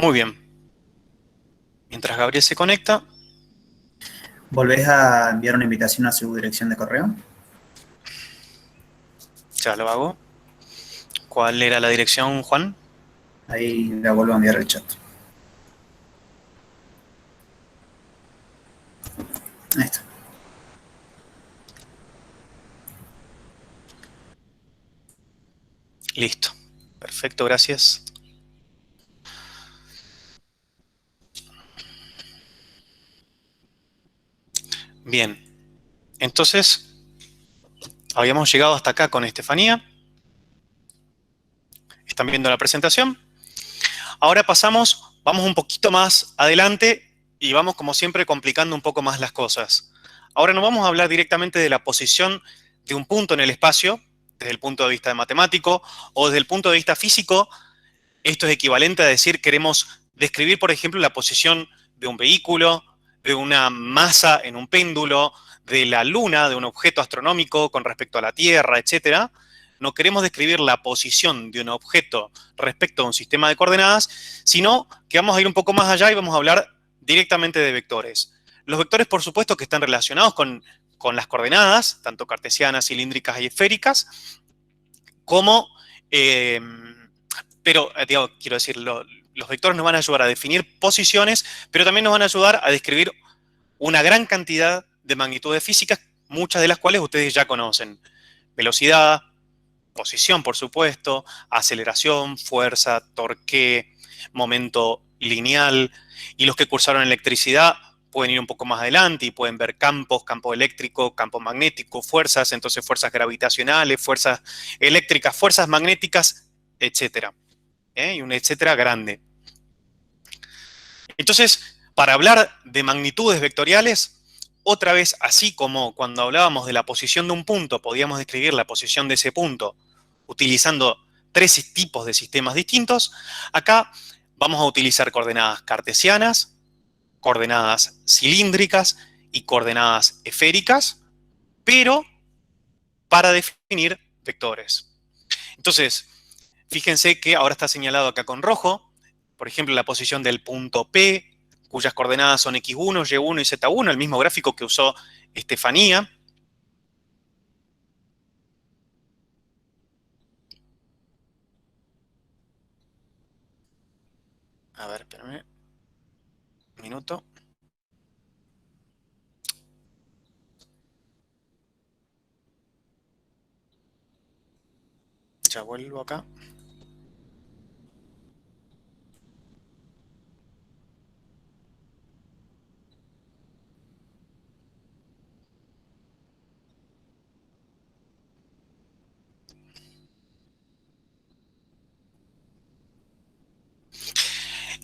Muy bien. Mientras Gabriel se conecta, ¿Volvés a enviar una invitación a su dirección de correo? ya lo hago. ¿Cuál era la dirección, Juan? Ahí la vuelvo a enviar al chat. Ahí está. Listo. Perfecto, gracias. Bien. Entonces, habíamos llegado hasta acá con Estefanía. ¿Están viendo la presentación? Ahora vamos un poquito más adelante y vamos como siempre complicando un poco más las cosas. Ahora no vamos a hablar directamente de la posición de un punto en el espacio, desde el punto de vista de matemático, o desde el punto de vista físico. Esto es equivalente a decir, queremos describir, por ejemplo, la posición de un vehículo, de una masa en un péndulo, de la Luna, de un objeto astronómico con respecto a la Tierra, etcétera. No queremos describir la posición de un objeto respecto a un sistema de coordenadas, sino que vamos a ir un poco más allá y vamos a hablar directamente de vectores. Los vectores, por supuesto, que están relacionados con las coordenadas, tanto cartesianas, cilíndricas y esféricas, como... pero, digo, quiero decir, los vectores nos van a ayudar a definir posiciones, pero también nos van a ayudar a describir una gran cantidad de magnitudes físicas, muchas de las cuales ustedes ya conocen. Velocidad, posición, por supuesto, aceleración, fuerza, torque, momento lineal. Y los que cursaron electricidad pueden ir un poco más adelante y pueden ver campos, campo eléctrico, campo magnético, fuerzas, entonces fuerzas gravitacionales, fuerzas eléctricas, fuerzas magnéticas, etcétera. Y un etcétera grande. Entonces, para hablar de magnitudes vectoriales, otra vez, así como cuando hablábamos de la posición de un punto, podíamos describir la posición de ese punto utilizando tres tipos de sistemas distintos, acá vamos a utilizar coordenadas cartesianas, coordenadas cilíndricas y coordenadas esféricas, pero para definir vectores. Entonces, fíjense que ahora está señalado acá con rojo, por ejemplo, la posición del punto P, cuyas coordenadas son x1, y1 y z1, el mismo gráfico que usó Estefanía. A ver, espérame un minuto. Ya vuelvo acá.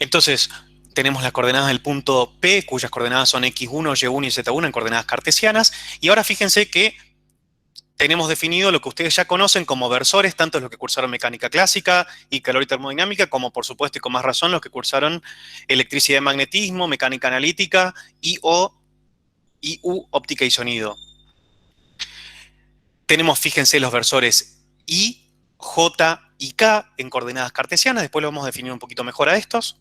Entonces, tenemos las coordenadas del punto P, cuyas coordenadas son x1, y1 y z1 en coordenadas cartesianas. Y ahora fíjense que tenemos definido lo que ustedes ya conocen como versores, tanto los que cursaron mecánica clásica y calor y termodinámica, como por supuesto y con más razón los que cursaron electricidad y magnetismo, mecánica analítica, IO, IU, óptica y sonido. Tenemos, fíjense, los versores I, J y K en coordenadas cartesianas, después lo vamos a definir un poquito mejor a estos.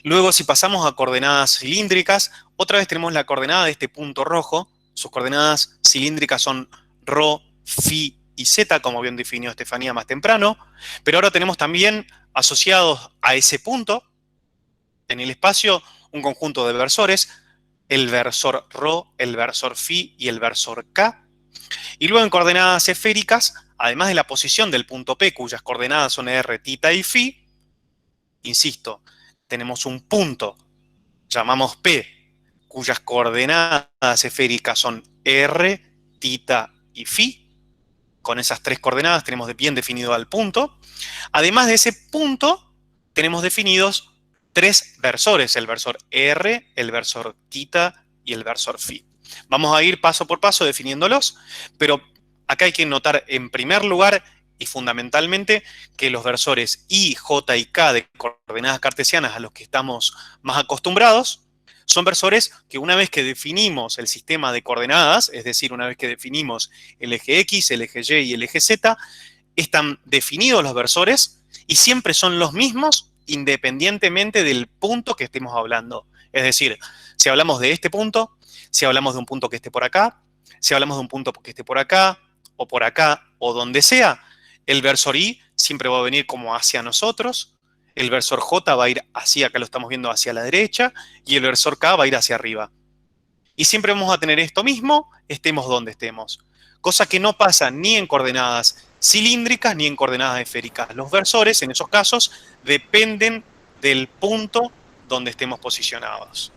Luego, si pasamos a coordenadas cilíndricas, otra vez tenemos la coordenada de este punto rojo. Sus coordenadas cilíndricas son ρ, φ y z, como bien definió Estefanía más temprano. Pero ahora tenemos también asociados a ese punto, en el espacio, un conjunto de versores, el versor ρ, el versor φ y el versor k. Y luego en coordenadas esféricas, además de la posición del punto P, cuyas coordenadas son r, θ y φ, insisto, tenemos un punto, llamamos P, cuyas coordenadas esféricas son r, θ y φ. Con esas tres coordenadas tenemos bien definido al punto. Además de ese punto, tenemos definidos tres versores, el versor r, el versor θ y el versor φ. Vamos a ir paso por paso definiéndolos, pero acá hay que notar en primer lugar y fundamentalmente que los versores I, J y K de coordenadas cartesianas a los que estamos más acostumbrados son versores que una vez que definimos el sistema de coordenadas, es decir, una vez que definimos el eje X, el eje Y y el eje Z, están definidos los versores y siempre son los mismos independientemente del punto que estemos hablando. Es decir, si hablamos de este punto, si hablamos de un punto que esté por acá, si hablamos de un punto que esté por acá, o donde sea, el versor I siempre va a venir como hacia nosotros, el versor J va a ir hacia, acá lo estamos viendo, hacia la derecha, y el versor K va a ir hacia arriba. Y siempre vamos a tener esto mismo, estemos donde estemos. Cosa que no pasa ni en coordenadas cilíndricas ni en coordenadas esféricas. Los versores, en esos casos, dependen del punto donde estemos posicionados.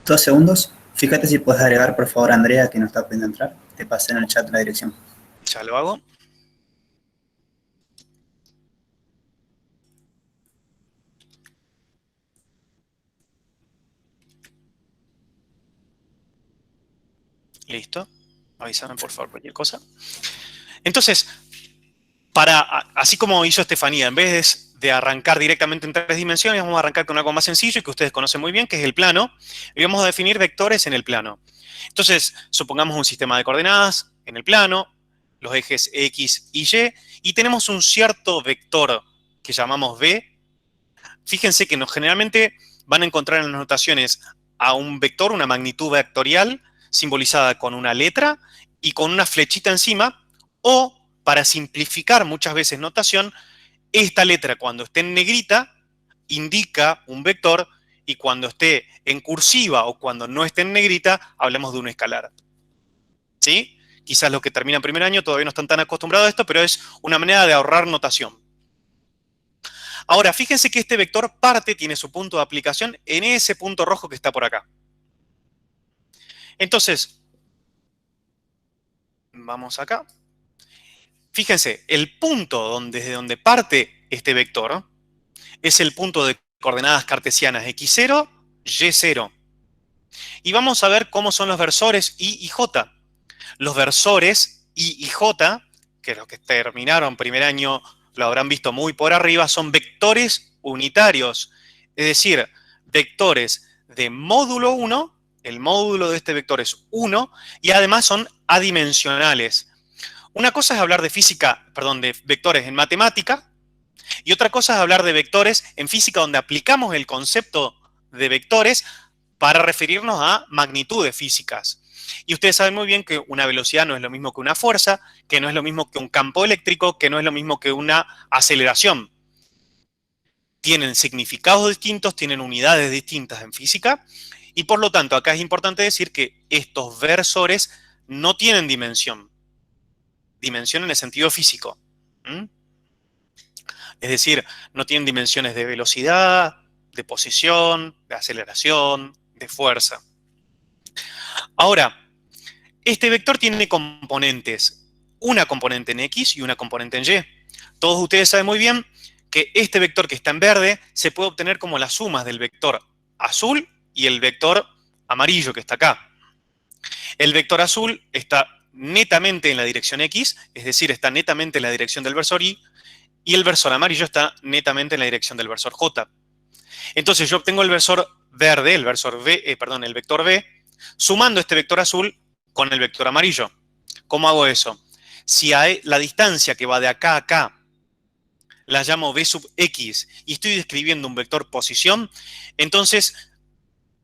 2 segundos. Fíjate si puedes agregar, por favor, a Andrea, que no está pudiendo entrar. Te pasé en el chat la dirección. Ya lo hago. Listo. Avísame, por favor, cualquier cosa. Entonces, así como hizo Estefanía, en vez de arrancar directamente en 3 dimensiones, vamos a arrancar con algo más sencillo y que ustedes conocen muy bien, que es el plano, y vamos a definir vectores en el plano. Entonces, supongamos un sistema de coordenadas en el plano, los ejes X y Y tenemos un cierto vector que llamamos V. Fíjense que generalmente van a encontrar en las notaciones a un vector, una magnitud vectorial, simbolizada con una letra y con una flechita encima, o, para simplificar muchas veces notación, esta letra cuando esté en negrita indica un vector y cuando esté en cursiva o cuando no esté en negrita hablamos de un escalar. ¿Sí? Quizás los que terminan primer año todavía no están tan acostumbrados a esto, pero es una manera de ahorrar notación. Ahora, fíjense que este vector parte tiene su punto de aplicación en ese punto rojo que está por acá. Entonces, vamos acá. Fíjense, el punto desde donde parte este vector es el punto de coordenadas cartesianas x0, y0. Y vamos a ver cómo son los versores I y J. Los versores I y J, que los que terminaron primer año lo habrán visto muy por arriba, son vectores unitarios. Es decir, vectores de módulo 1, el módulo de este vector es 1, y además son adimensionales. Una cosa es hablar de de vectores en matemática, y otra cosa es hablar de vectores en física, donde aplicamos el concepto de vectores para referirnos a magnitudes físicas. Y ustedes saben muy bien que una velocidad no es lo mismo que una fuerza, que no es lo mismo que un campo eléctrico, que no es lo mismo que una aceleración. Tienen significados distintos, tienen unidades distintas en física, y por lo tanto acá es importante decir que estos versores no tienen dimensión. Dimensión en el sentido físico. Es decir, no tienen dimensiones de velocidad, de posición, de aceleración, de fuerza. Ahora, este vector tiene componentes, una componente en X y una componente en Y. Todos ustedes saben muy bien que este vector que está en verde se puede obtener como las sumas del vector azul y el vector amarillo que está acá. El vector azul está netamente en la dirección X, es decir, está netamente en la dirección del versor Y, y el versor amarillo está netamente en la dirección del versor J. Entonces yo obtengo el versor verde, el vector V, sumando este vector azul con el vector amarillo. ¿Cómo hago eso? Si la distancia que va de acá a acá la llamo V sub X y estoy describiendo un vector posición, entonces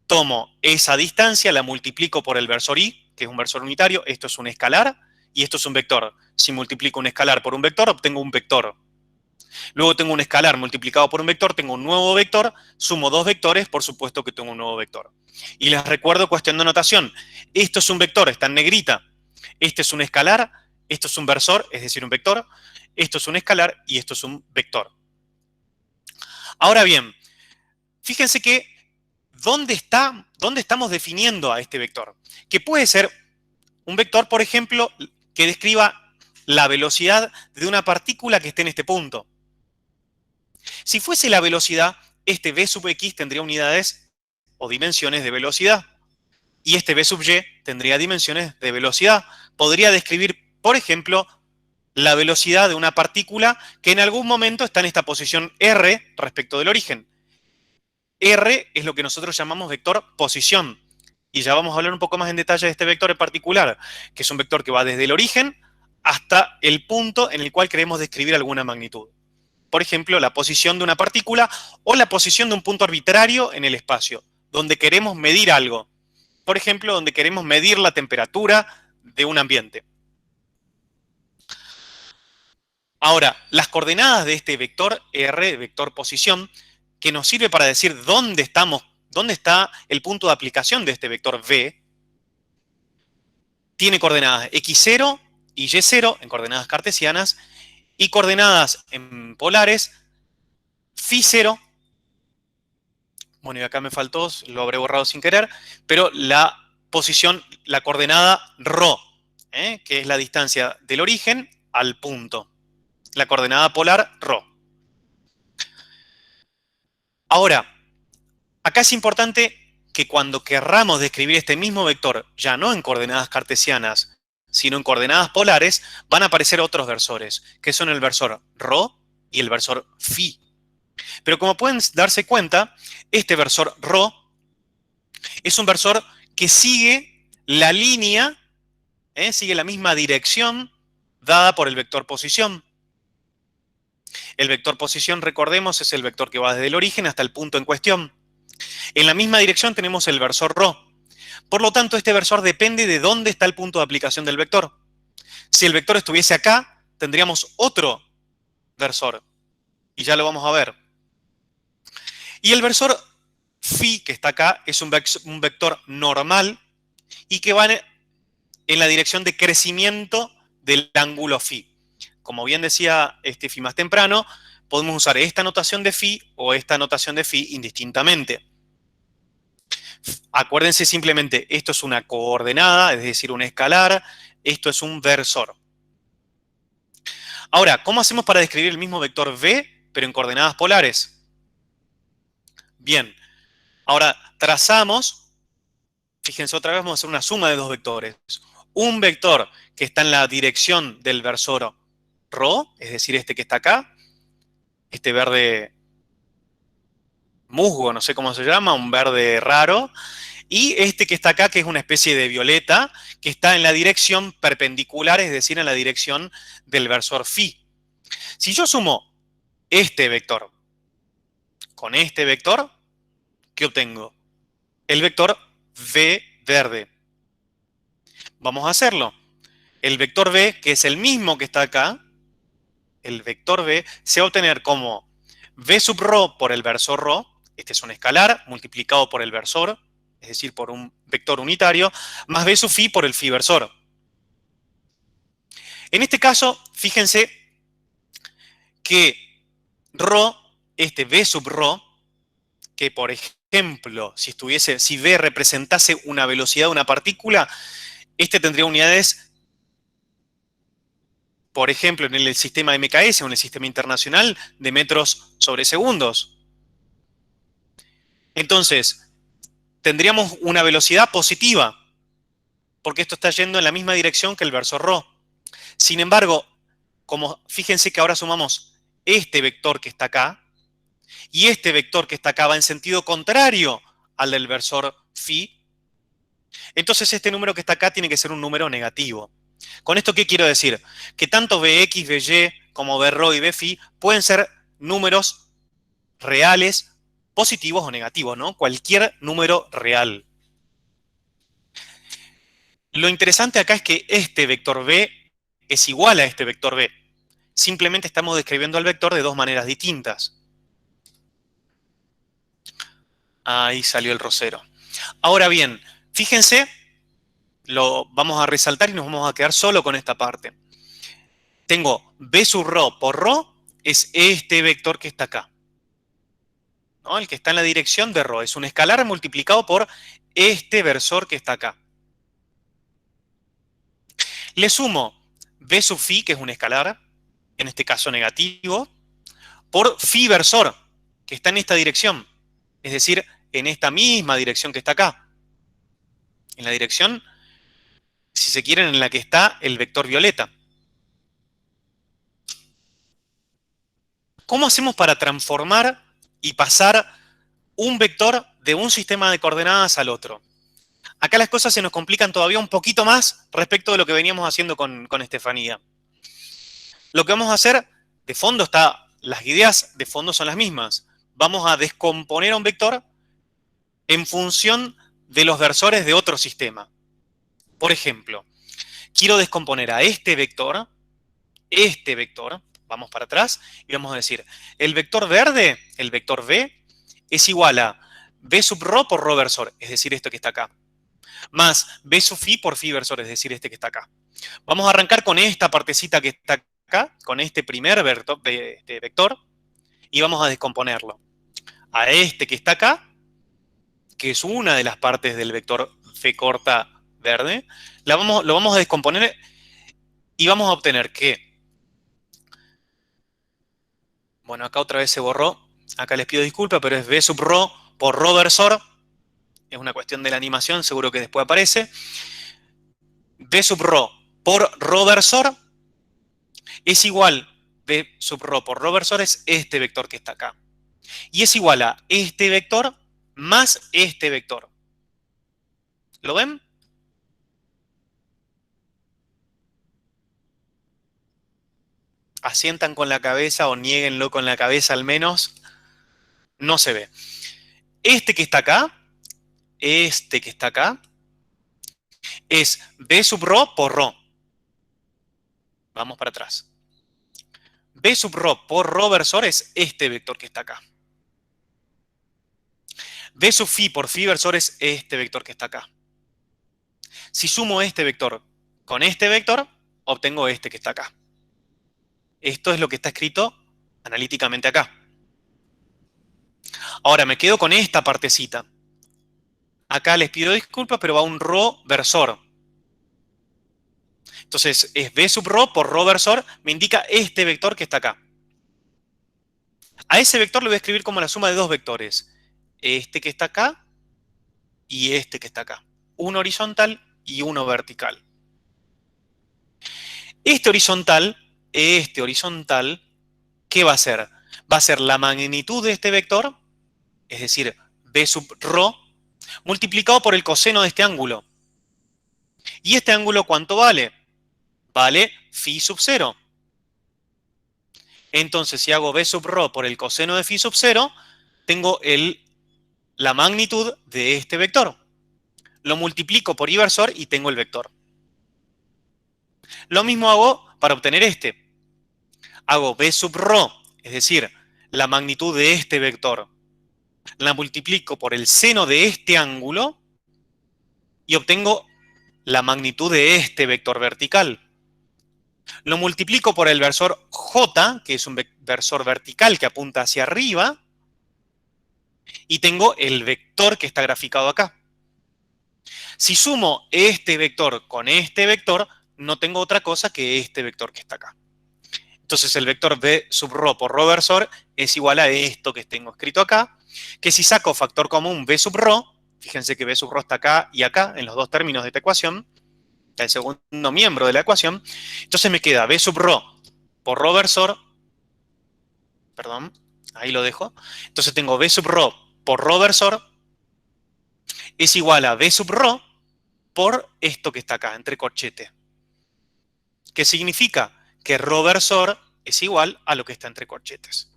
tomo esa distancia, la multiplico por el versor I, que es un versor unitario, esto es un escalar y esto es un vector. Si multiplico un escalar por un vector, obtengo un vector. Luego tengo un escalar multiplicado por un vector, tengo un nuevo vector, sumo 2 vectores, por supuesto que tengo un nuevo vector. Y les recuerdo, cuestión de notación, esto es un vector, está en negrita, este es un escalar, esto es un versor, es decir, un vector, esto es un escalar y esto es un vector. Ahora bien, fíjense que ¿dónde estamos definiendo a este vector? Que puede ser un vector, por ejemplo, que describa la velocidad de una partícula que esté en este punto. Si fuese la velocidad, este v sub x tendría unidades o dimensiones de velocidad. Y este v sub y tendría dimensiones de velocidad. Podría describir, por ejemplo, la velocidad de una partícula que en algún momento está en esta posición r respecto del origen. R es lo que nosotros llamamos vector posición. Y ya vamos a hablar un poco más en detalle de este vector en particular, que es un vector que va desde el origen hasta el punto en el cual queremos describir alguna magnitud. por ejemplo, la posición de una partícula o la posición de un punto arbitrario en el espacio, donde queremos medir algo. Por ejemplo, donde queremos medir la temperatura de un ambiente. Ahora, las coordenadas de este vector R, vector posición, que nos sirve para decir dónde estamos, dónde está el punto de aplicación de este vector V, tiene coordenadas x0 y y0 en coordenadas cartesianas y coordenadas en polares φ0. Bueno, y acá me faltó, lo habré borrado sin querer, pero la posición, la coordenada ρ, que es la distancia del origen al punto. La coordenada polar ρ. Ahora, acá es importante que cuando querramos describir este mismo vector, ya no en coordenadas cartesianas, sino en coordenadas polares, van a aparecer otros versores, que son el versor ρ y el versor φ. Pero como pueden darse cuenta, este versor ρ es un versor que sigue la línea, sigue la misma dirección dada por el vector posición. El vector posición, recordemos, es el vector que va desde el origen hasta el punto en cuestión. En la misma dirección tenemos el versor ρ. Por lo tanto, este versor depende de dónde está el punto de aplicación del vector. Si el vector estuviese acá, tendríamos otro versor. Y ya lo vamos a ver. Y el versor φ, que está acá, es un vector normal y que va en la dirección de crecimiento del ángulo φ. Como bien decía Fi más temprano, podemos usar esta notación de φ o esta notación de φ indistintamente. Acuérdense simplemente, esto es una coordenada, es decir, un escalar, esto es un versor. Ahora, ¿cómo hacemos para describir el mismo vector v, pero en coordenadas polares? Bien, ahora trazamos, fíjense otra vez, vamos a hacer una suma de dos vectores. Un vector que está en la dirección del versor ρ, es decir, este que está acá, este verde musgo, no sé cómo se llama, un verde raro, y este que está acá, que es una especie de violeta, que está en la dirección perpendicular, es decir, en la dirección del versor φ. Si yo sumo este vector con este vector, ¿qué obtengo? El vector v verde. Vamos a hacerlo. El vector v, que es el mismo que está acá, el vector v, se va a obtener como v sub ρ por el versor ρ, este es un escalar, multiplicado por el versor, es decir, por un vector unitario, más v sub φ por el φ versor. En este caso, fíjense que ρ, este v sub ρ, que por ejemplo, si v representase una velocidad de una partícula, este tendría unidades, por ejemplo, en el sistema MKS o en el sistema internacional, de metros sobre segundos. Entonces, tendríamos una velocidad positiva, porque esto está yendo en la misma dirección que el versor ρ. Sin embargo, fíjense que ahora sumamos este vector que está acá, y este vector que está acá va en sentido contrario al del versor φ, entonces este número que está acá tiene que ser un número negativo. ¿Con esto qué quiero decir? Que tanto Vx, Vy, como Vrho y Vφ pueden ser números reales, positivos o negativos, ¿no? Cualquier número real. Lo interesante acá es que este vector v es igual a este vector v. Simplemente estamos describiendo al vector de dos maneras distintas. Ahí salió el rosero. Ahora bien, fíjense, lo vamos a resaltar y nos vamos a quedar solo con esta parte. Tengo v sub ρ por ρ, es este vector que está acá, ¿no? El que está en la dirección de ρ. Es un escalar multiplicado por este versor que está acá. Le sumo v sub φ, que es un escalar, en este caso negativo, por φ versor, que está en esta dirección. Es decir, en esta misma dirección que está acá. En la dirección, si se quieren, en la que está el vector violeta. ¿Cómo hacemos para transformar y pasar un vector de un sistema de coordenadas al otro? Acá las cosas se nos complican todavía un poquito más respecto de lo que veníamos haciendo con Estefanía. Lo que vamos a hacer, de fondo está las ideas de fondo son las mismas. Vamos a descomponer a un vector en función de los versores de otro sistema. Por ejemplo, quiero descomponer a este vector, vamos para atrás, y vamos a decir, el vector verde, el vector v, es igual a v sub rho por rho versor, es decir, esto que está acá, más v sub phi por phi versor, es decir, este que está acá. Vamos a arrancar con esta partecita que está acá, con este primer vector, y vamos a descomponerlo. A este que está acá, que es una de las partes del vector v corta verde, lo vamos a descomponer y vamos a obtener que, bueno, acá otra vez se borró, acá les pido disculpas, pero es v sub rho por rho versor, es una cuestión de la animación, seguro que después aparece, v sub rho por rho versor es igual, v sub rho por rho versor es este vector que está acá, y es igual a este vector más este vector. ¿Lo ven? Asientan con la cabeza o niéguenlo con la cabeza al menos. No se ve. Este que está acá, es v sub rho por rho. Vamos para atrás. V sub rho por rho versor es este vector que está acá. V sub phi por phi versor es este vector que está acá. Si sumo este vector con este vector, obtengo este que está acá. Esto es lo que está escrito analíticamente acá. Ahora me quedo con esta partecita. Acá les pido disculpas, pero va un rho versor. Entonces es v sub rho por rho versor, me indica este vector que está acá. A ese vector le voy a escribir como la suma de dos vectores. Este que está acá y este que está acá. Uno horizontal y uno vertical. Este horizontal, ¿qué va a ser? Va a ser la magnitud de este vector, es decir, v sub rho, multiplicado por el coseno de este ángulo. ¿Y este ángulo cuánto vale? Vale phi sub 0. Entonces, si hago v sub rho por el coseno de phi sub 0, tengo la magnitud de este vector. Lo multiplico por i versor y tengo el vector. Lo mismo hago para obtener este. Hago v sub rho, es decir, la magnitud de este vector. La multiplico por el seno de este ángulo y obtengo la magnitud de este vector vertical. Lo multiplico por el versor j, que es un versor vertical que apunta hacia arriba, y tengo el vector que está graficado acá. Si sumo este vector con este vector, no tengo otra cosa que este vector que está acá. Entonces el vector v sub rho por rho versor es igual a esto que tengo escrito acá, que si saco factor común v sub rho, fíjense que v sub rho está acá y acá, en los dos términos de esta ecuación, el segundo miembro de la ecuación, entonces me queda v sub rho por rho versor, perdón, ahí lo dejo, entonces tengo v sub rho por rho versor es igual a v sub rho por esto que está acá, entre corchete. ¿Qué significa? Que rho versor es igual a lo que está entre corchetes.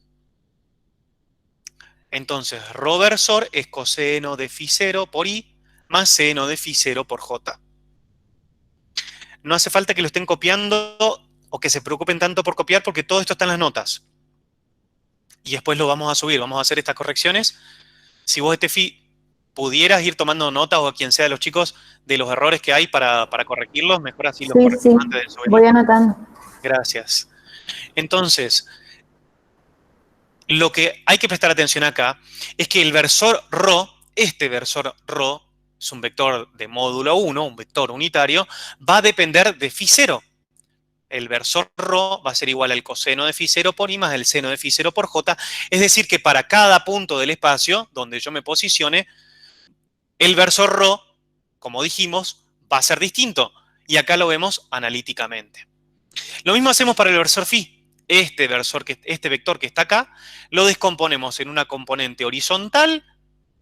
Entonces, rho versor es coseno de phi 0 por i más seno de phi 0 por j. No hace falta que lo estén copiando o que se preocupen tanto por copiar porque todo esto está en las notas. Y después lo vamos a subir, vamos a hacer estas correcciones. Si vos, Estefi, pudieras ir tomando notas o a quien sea de los chicos de los errores que hay para corregirlos, mejor así los corregimos Sí, antes de subir. voy anotando. Gracias. Entonces, lo que hay que prestar atención acá es que el versor rho, este versor rho, es un vector de módulo 1, un vector unitario, va a depender de phi 0. El versor rho va a ser igual al coseno de phi 0 por i más el seno de phi 0 por j. Es decir, que para cada punto del espacio donde yo me posicione, el versor rho, como dijimos, va a ser distinto. Y acá lo vemos analíticamente. Lo mismo hacemos para el versor phi. Este vector que está acá, lo descomponemos en una componente horizontal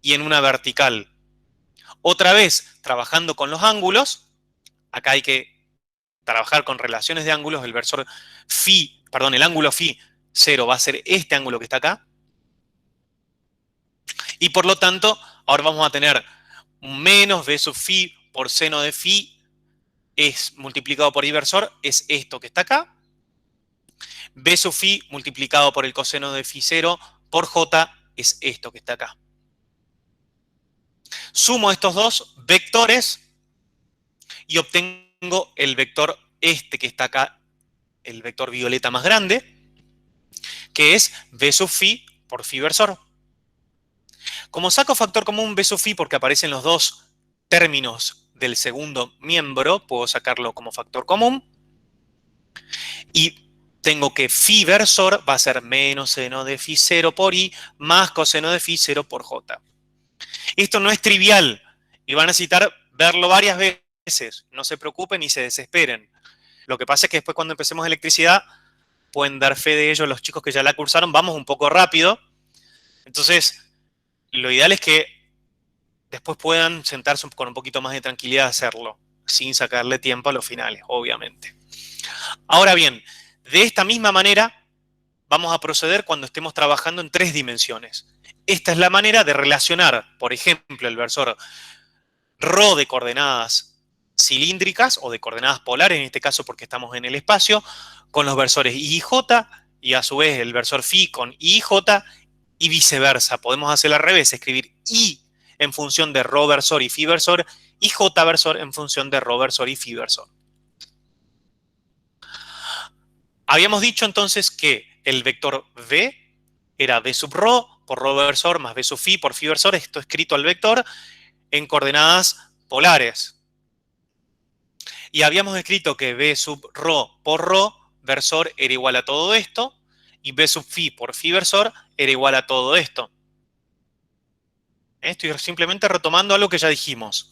y en una vertical. Otra vez, trabajando con los ángulos, acá hay que trabajar con relaciones de ángulos, el ángulo phi 0 va a ser este ángulo que está acá. Y por lo tanto, ahora vamos a tener un menos b sub phi por seno de phi es multiplicado por inversor, es esto que está acá. B sub phi multiplicado por el coseno de phi 0 por j es esto que está acá. Sumo estos dos vectores y obtengo el vector este que está acá, el vector violeta más grande, que es B sub phi por phi versor. Como saco factor común B sub phi porque aparecen los dos términos del segundo miembro, puedo sacarlo como factor común. Y tengo que phi versor va a ser menos seno de phi 0 por i más coseno de phi 0 por j. Esto no es trivial y van a necesitar verlo varias veces. No se preocupen ni se desesperen. Lo que pasa es que después cuando empecemos electricidad pueden dar fe de ello los chicos que ya la cursaron. Vamos un poco rápido. Entonces, lo ideal es que después puedan sentarse con un poquito más de tranquilidad a hacerlo, sin sacarle tiempo a los finales, obviamente. Ahora bien, de esta misma manera vamos a proceder cuando estemos trabajando en 3 dimensiones. Esta es la manera de relacionar, por ejemplo, el versor ρ de coordenadas cilíndricas o de coordenadas polares, en este caso porque estamos en el espacio, con los versores I y J, y a su vez el versor phi con I y J, y viceversa. Podemos hacerlo al revés, escribir I en función de ρ versor y phi versor, y J versor en función de ρ versor y phi versor. Habíamos dicho entonces que el vector v era v sub ρ por ρ versor más v sub phi por phi versor, esto escrito al vector en coordenadas polares. Y habíamos escrito que v sub ρ por ρ versor era igual a todo esto, y v sub phi por phi versor era igual a todo esto. Estoy simplemente retomando algo que ya dijimos.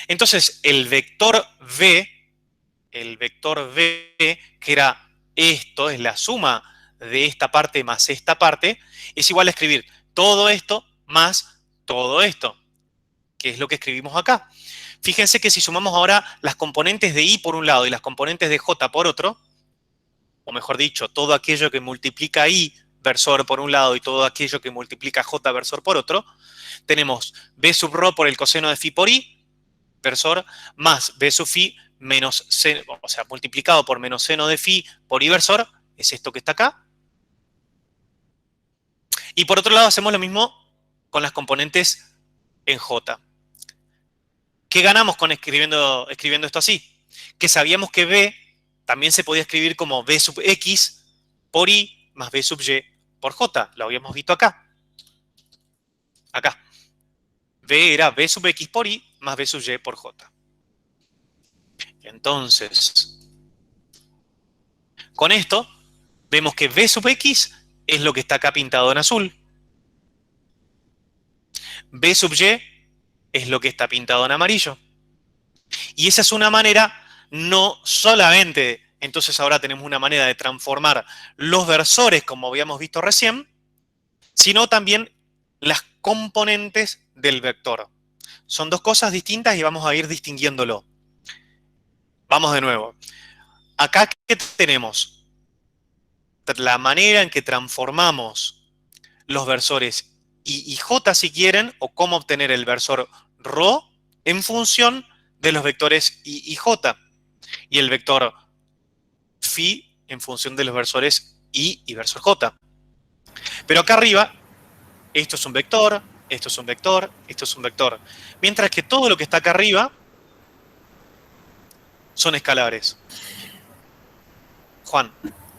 Entonces, el vector v, que era esto, es la suma de esta parte más esta parte, es igual a escribir todo esto más todo esto, que es lo que escribimos acá. Fíjense que si sumamos ahora las componentes de i por un lado y las componentes de j por otro, o mejor dicho, todo aquello que multiplica i versor por un lado y todo aquello que multiplica j versor por otro, tenemos b sub ρ por el coseno de phi por i versor más b sub phi menos seno, o sea, multiplicado por menos seno de phi por i versor, es esto que está acá. Y por otro lado hacemos lo mismo con las componentes en j. ¿Qué ganamos con escribiendo esto así? Que sabíamos que b también se podía escribir como b sub x por i más b sub y por j. Lo habíamos visto acá. Acá. b era b sub x por i más b sub y por j. Entonces, con esto vemos que b sub x es lo que está acá pintado en azul. B sub y es lo que está pintado en amarillo. Y esa es una manera, no solamente, entonces ahora tenemos una manera de transformar los versores, como habíamos visto recién, sino también las componentes del vector. Son dos cosas distintas y vamos a ir distinguiéndolo. Vamos de nuevo. Acá, ¿qué tenemos? La manera en que transformamos los versores I y J, si quieren, o cómo obtener el versor ρ en función de los vectores I y J. Y el vector phi en función de los versores I y versor J. Pero acá arriba, esto es un vector, esto es un vector, esto es un vector. Mientras que todo lo que está acá arriba son escalares. Juan.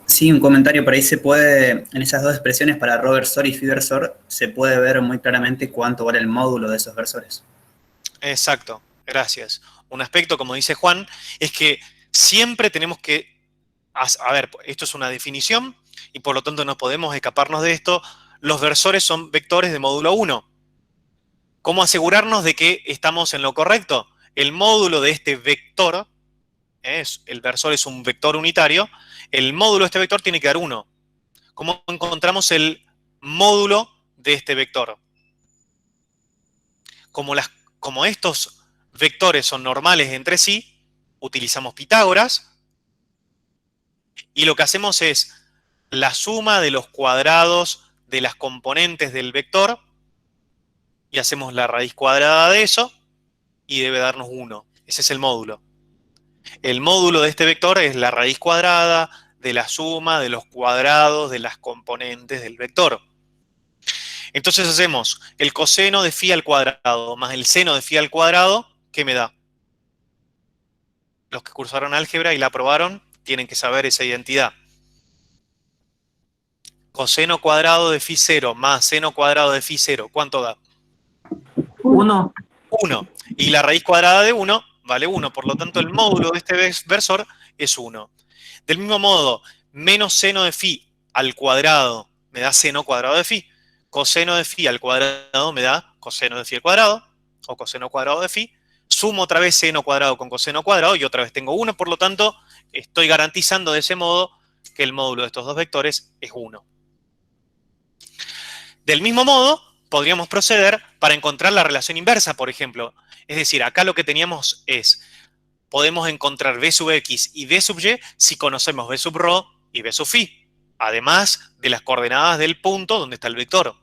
Sí, un comentario por ahí se puede, en esas dos expresiones para ρ versor y phi versor, se puede ver muy claramente cuánto vale el módulo de esos versores. Exacto, gracias. Un aspecto, como dice Juan, es que siempre tenemos que, a ver, esto es una definición y por lo tanto no podemos escaparnos de esto. Los versores son vectores de módulo 1. ¿Cómo asegurarnos de que estamos en lo correcto? El módulo de este vector, el versor es un vector unitario, el módulo de este vector tiene que dar 1. ¿Cómo encontramos el módulo de este vector? Como estos vectores son normales entre sí, utilizamos Pitágoras y lo que hacemos es la suma de los cuadrados de las componentes del vector, y hacemos la raíz cuadrada de eso, y debe darnos 1. Ese es el módulo. El módulo de este vector es la raíz cuadrada de la suma de los cuadrados de las componentes del vector. Entonces hacemos el coseno de phi al cuadrado más el seno de phi al cuadrado, ¿qué me da? Los que cursaron álgebra y la aprobaron tienen que saber esa identidad. Coseno cuadrado de phi 0 más seno cuadrado de phi 0, ¿cuánto da? 1. 1. Y la raíz cuadrada de 1 vale 1. Por lo tanto, el módulo de este versor es 1. Del mismo modo, menos seno de phi al cuadrado me da seno cuadrado de phi. Coseno de phi al cuadrado me da coseno de phi al cuadrado, o coseno cuadrado de phi. Sumo otra vez seno cuadrado con coseno cuadrado y otra vez tengo 1. Por lo tanto, estoy garantizando de ese modo que el módulo de estos dos vectores es 1. Del mismo modo, podríamos proceder para encontrar la relación inversa, por ejemplo. Es decir, acá lo que teníamos es, podemos encontrar b sub x y b sub y si conocemos b sub ρ y b sub phi, además de las coordenadas del punto donde está el vector.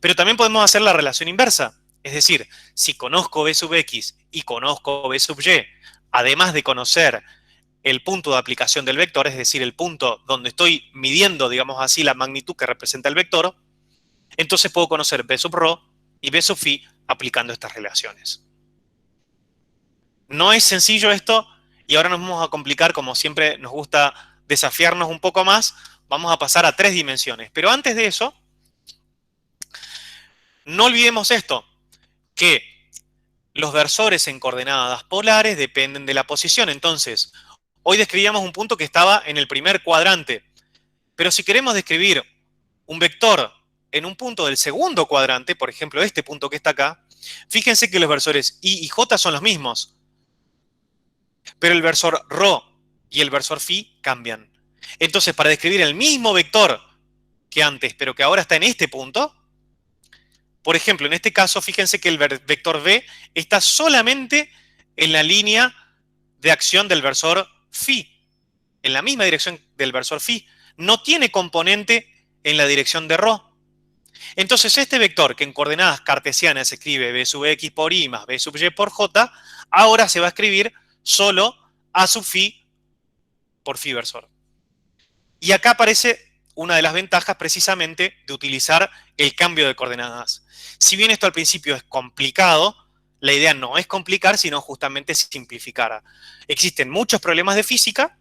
Pero también podemos hacer la relación inversa. Es decir, si conozco b sub x y conozco b sub y, además de conocer el punto de aplicación del vector, es decir, el punto donde estoy midiendo, digamos así, la magnitud que representa el vector, entonces puedo conocer b sub ρ y b sub phi aplicando estas relaciones. No es sencillo esto y ahora nos vamos a complicar, como siempre nos gusta desafiarnos un poco más, vamos a pasar a 3 dimensiones. Pero antes de eso, no olvidemos esto, que los versores en coordenadas polares dependen de la posición. Entonces, hoy describíamos un punto que estaba en el primer cuadrante, pero si queremos describir un vector en un punto del segundo cuadrante, por ejemplo, este punto que está acá, fíjense que los versores i y j son los mismos, pero el versor ρ y el versor phi cambian. Entonces, para describir el mismo vector que antes, pero que ahora está en este punto, por ejemplo, en este caso, fíjense que el vector v está solamente en la línea de acción del versor phi, en la misma dirección del versor phi, no tiene componente en la dirección de ρ. Entonces, este vector que en coordenadas cartesianas se escribe b sub x por i más b sub y por j, ahora se va a escribir solo a sub phi por phi versor. Y acá aparece una de las ventajas precisamente de utilizar el cambio de coordenadas. Si bien esto al principio es complicado, la idea no es complicar, sino justamente simplificar. Existen muchos problemas de física.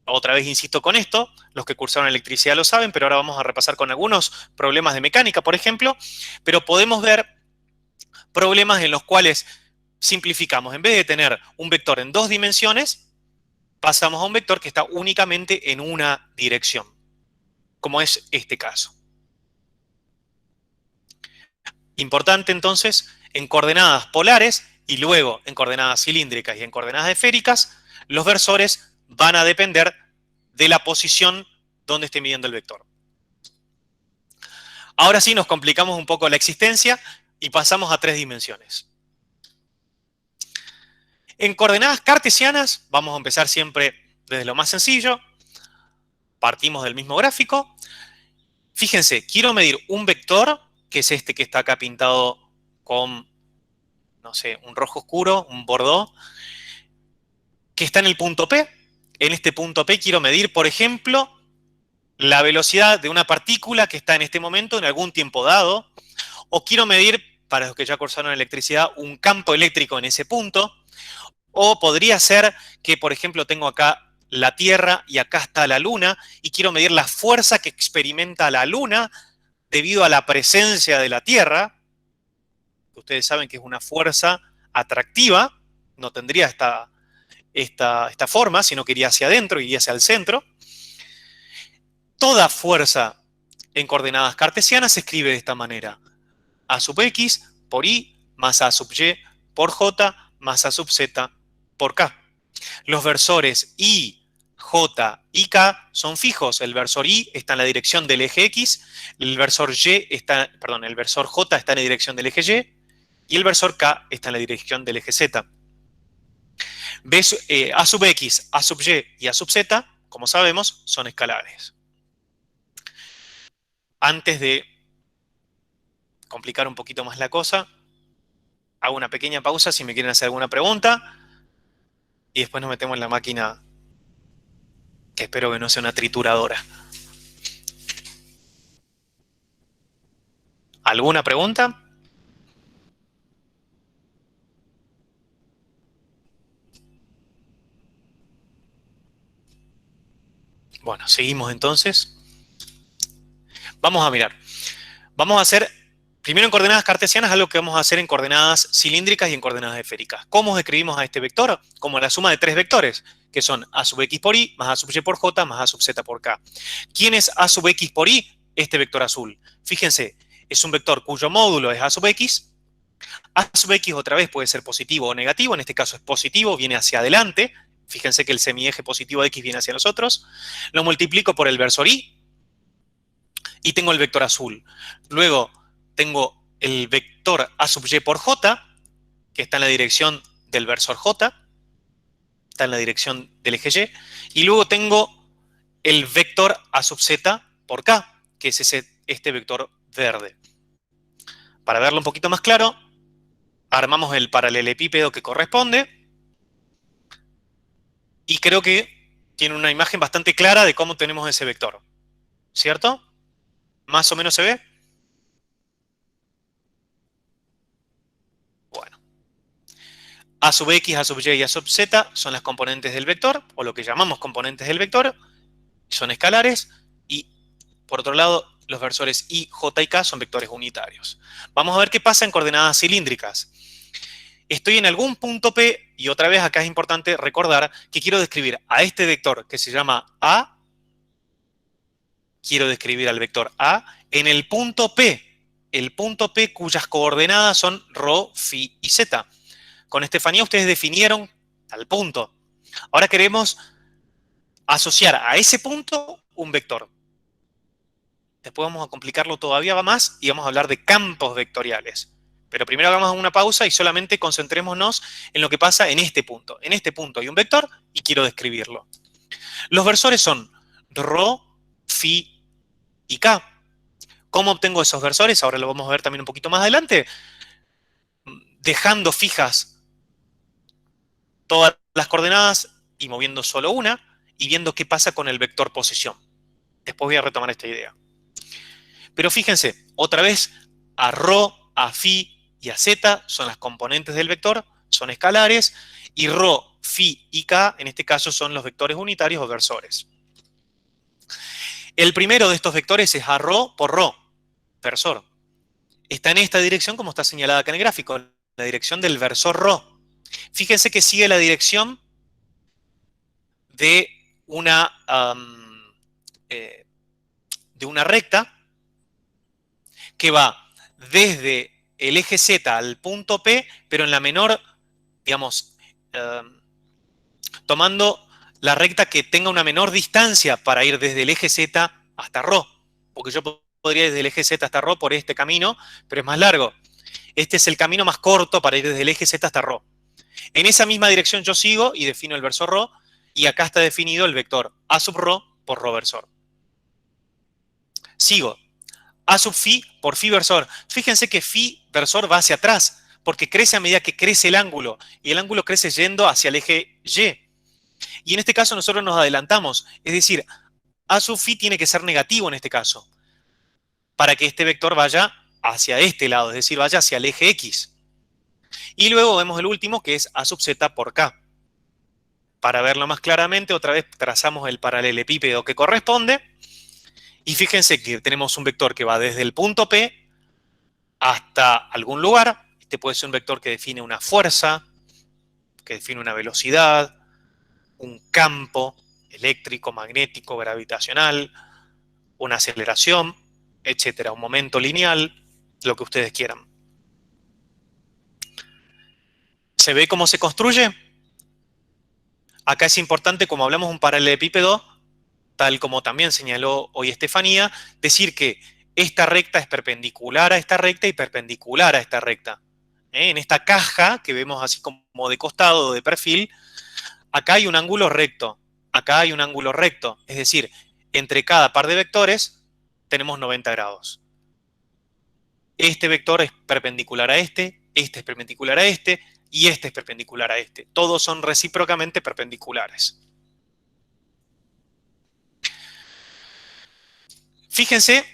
Otra vez insisto con esto, los que cursaron electricidad lo saben, pero ahora vamos a repasar con algunos problemas de mecánica, por ejemplo, pero podemos ver problemas en los cuales simplificamos. En vez de tener un vector en 2 dimensiones, pasamos a un vector que está únicamente en una dirección, como es este caso. Importante entonces, en coordenadas polares y luego en coordenadas cilíndricas y en coordenadas esféricas, los versores van a depender de la posición donde esté midiendo el vector. Ahora sí nos complicamos un poco la existencia y pasamos a 3 dimensiones. En coordenadas cartesianas, vamos a empezar siempre desde lo más sencillo. Partimos del mismo gráfico. Fíjense, quiero medir un vector, que es este que está acá pintado con, no sé, un rojo oscuro, un bordó, que está en el punto P. En este punto P quiero medir, por ejemplo, la velocidad de una partícula que está en este momento en algún tiempo dado, o quiero medir, para los que ya cursaron electricidad, un campo eléctrico en ese punto, o podría ser que, por ejemplo, tengo acá la Tierra y acá está la Luna, y quiero medir la fuerza que experimenta la Luna debido a la presencia de la Tierra, que ustedes saben que es una fuerza atractiva, no tendría esta forma, sino que iría hacia adentro, iría hacia el centro. Toda fuerza en coordenadas cartesianas se escribe de esta manera. A sub x por i más a sub y por j más a sub z por k. Los versores i, j y k son fijos. El versor i está en la dirección del eje x, el versor j está en la dirección del eje y el versor k está en la dirección del eje z. A sub x, a sub y a sub z como sabemos, son escalares. Antes de complicar un poquito más la cosa, hago una pequeña pausa si me quieren hacer alguna pregunta y después nos metemos en la máquina, que espero que no sea una trituradora. ¿Alguna pregunta? Bueno, seguimos entonces. Vamos a mirar. Vamos a hacer, primero en coordenadas cartesianas, algo que vamos a hacer en coordenadas cilíndricas y en coordenadas esféricas. ¿Cómo describimos a este vector? Como la suma de tres vectores, que son a sub x por y, más a sub y por j, más a sub z por k. ¿Quién es a sub x por y? Este vector azul. Fíjense, es un vector cuyo módulo es a sub x. A sub x otra vez puede ser positivo o negativo, en este caso es positivo, viene hacia adelante. Fíjense que el semieje positivo de x viene hacia nosotros. Lo multiplico por el versor y tengo el vector azul. Luego tengo el vector a sub y por j, que está en la dirección del versor j, está en la dirección del eje y. Y luego tengo el vector a sub z por k, que es este vector verde. Para verlo un poquito más claro, armamos el paralelepípedo que corresponde. Y creo que tiene una imagen bastante clara de cómo tenemos ese vector. ¿Cierto? ¿Más o menos se ve? Bueno. A sub x, a sub y y a sub z son las componentes del vector, o lo que llamamos componentes del vector. Son escalares. Y, por otro lado, los versores i, j y k son vectores unitarios. Vamos a ver qué pasa en coordenadas cilíndricas. Estoy en algún punto P, y otra vez acá es importante recordar que quiero describir a este vector que se llama A, quiero describir al vector A en el punto P cuyas coordenadas son ρ, φ y z. Con Estefanía ustedes definieron tal punto. Ahora queremos asociar a ese punto un vector. Después vamos a complicarlo todavía más y vamos a hablar de campos vectoriales. Pero primero hagamos una pausa y solamente concentrémonos en lo que pasa en este punto. En este punto hay un vector y quiero describirlo. Los versores son ρ, φ y k. ¿Cómo obtengo esos versores? Ahora lo vamos a ver también un poquito más adelante. Dejando fijas todas las coordenadas y moviendo solo una y viendo qué pasa con el vector posición. Después voy a retomar esta idea. Pero fíjense, otra vez, a ρ, a φ y a z son las componentes del vector, son escalares, y ρ, φ y k, en este caso, son los vectores unitarios o versores. El primero de estos vectores es a ρ por ρ, versor. Está en esta dirección, como está señalada acá en el gráfico, la dirección del versor ρ. Fíjense que sigue la dirección de una recta que va desde el eje Z al punto P, pero en la menor, digamos, tomando la recta que tenga una menor distancia para ir desde el eje Z hasta ρ. Porque yo podría ir desde el eje Z hasta ρ por este camino, pero es más largo. Este es el camino más corto para ir desde el eje Z hasta ρ. En esa misma dirección yo sigo y defino el versor ρ, y acá está definido el vector a sub ρ por ρ versor. Sigo. A sub phi por phi versor. Fíjense que phi versor va hacia atrás, porque crece a medida que crece el ángulo, y el ángulo crece yendo hacia el eje Y. Y en este caso nosotros nos adelantamos, es decir, a sub phi tiene que ser negativo en este caso, para que este vector vaya hacia este lado, es decir, vaya hacia el eje X. Y luego vemos el último, que es a sub z por k. Para verlo más claramente, otra vez trazamos el paralelepípedo que corresponde. Y fíjense que tenemos un vector que va desde el punto P hasta algún lugar. Este puede ser un vector que define una fuerza, que define una velocidad, un campo eléctrico, magnético, gravitacional, una aceleración, etcétera, un momento lineal, lo que ustedes quieran. ¿Se ve cómo se construye? Acá es importante, como hablamos de un paralelepípedo, tal como también señaló hoy Estefanía, decir que esta recta es perpendicular a esta recta y perpendicular a esta recta. En esta caja que vemos así como de costado o de perfil, acá hay un ángulo recto. acá hay un ángulo recto. Es decir, entre cada par de vectores tenemos 90 grados. Este vector es perpendicular a este es perpendicular a este, y este es perpendicular a este. Todos son recíprocamente perpendiculares. Fíjense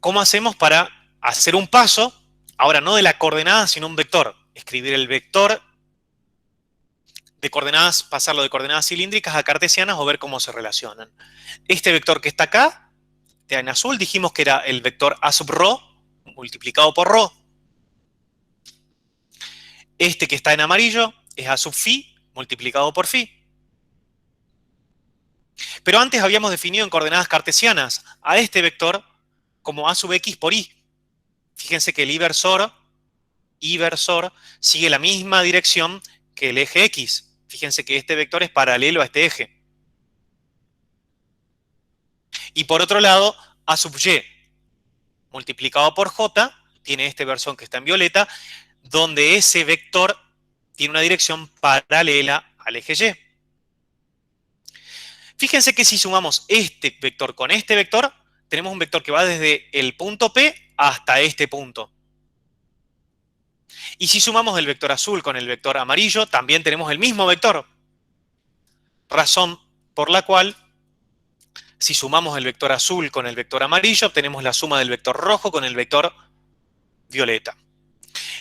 cómo hacemos para hacer un paso, ahora no de la coordenada, sino un vector. Escribir el vector de coordenadas, pasarlo de coordenadas cilíndricas a cartesianas o ver cómo se relacionan. Este vector que está acá, en azul, dijimos que era el vector A sub rho multiplicado por rho. Este que está en amarillo es A sub phi multiplicado por phi. Pero antes habíamos definido en coordenadas cartesianas a este vector como A sub x por y. Fíjense que el I versor sigue la misma dirección que el eje x. Fíjense que este vector es paralelo a este eje. Y por otro lado, A sub y multiplicado por j tiene este versor que está en violeta, donde ese vector tiene una dirección paralela al eje y. Fíjense que si sumamos este vector con este vector, tenemos un vector que va desde el punto P hasta este punto. Y si sumamos el vector azul con el vector amarillo, también tenemos el mismo vector. Razón por la cual, si sumamos el vector azul con el vector amarillo, obtenemos la suma del vector rojo con el vector violeta.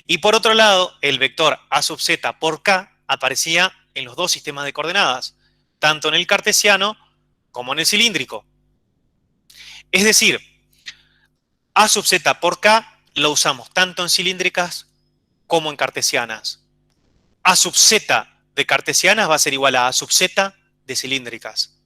Y por otro lado, el vector A sub z por k aparecía en los dos sistemas de coordenadas, tanto en el cartesiano como en el cilíndrico. Es decir, A sub z por k lo usamos tanto en cilíndricas como en cartesianas. A sub z de cartesianas va a ser igual a A sub z de cilíndricas.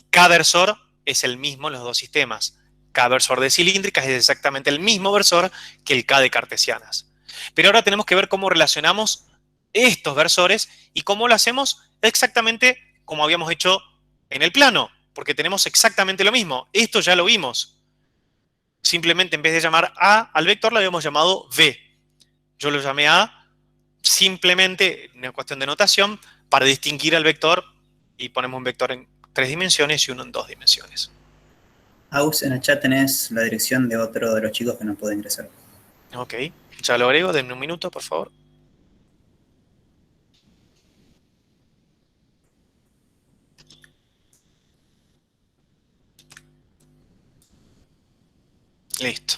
K versor es el mismo en los dos sistemas. K versor de cilíndricas es exactamente el mismo versor que el K de cartesianas. Pero ahora tenemos que ver cómo relacionamos estos versores y cómo lo hacemos exactamente como habíamos hecho en el plano, porque tenemos exactamente lo mismo. Esto ya lo vimos. Simplemente en vez de llamar A al vector, lo habíamos llamado V. Yo lo llamé A simplemente, en una cuestión de notación, para distinguir al vector, y ponemos un vector en 3 dimensiones y uno en 2 dimensiones. Aus, en el chat tenés la dirección de otro de los chicos que no puede ingresar. Ok, ya lo agrego, denme un minuto, por favor. Listo.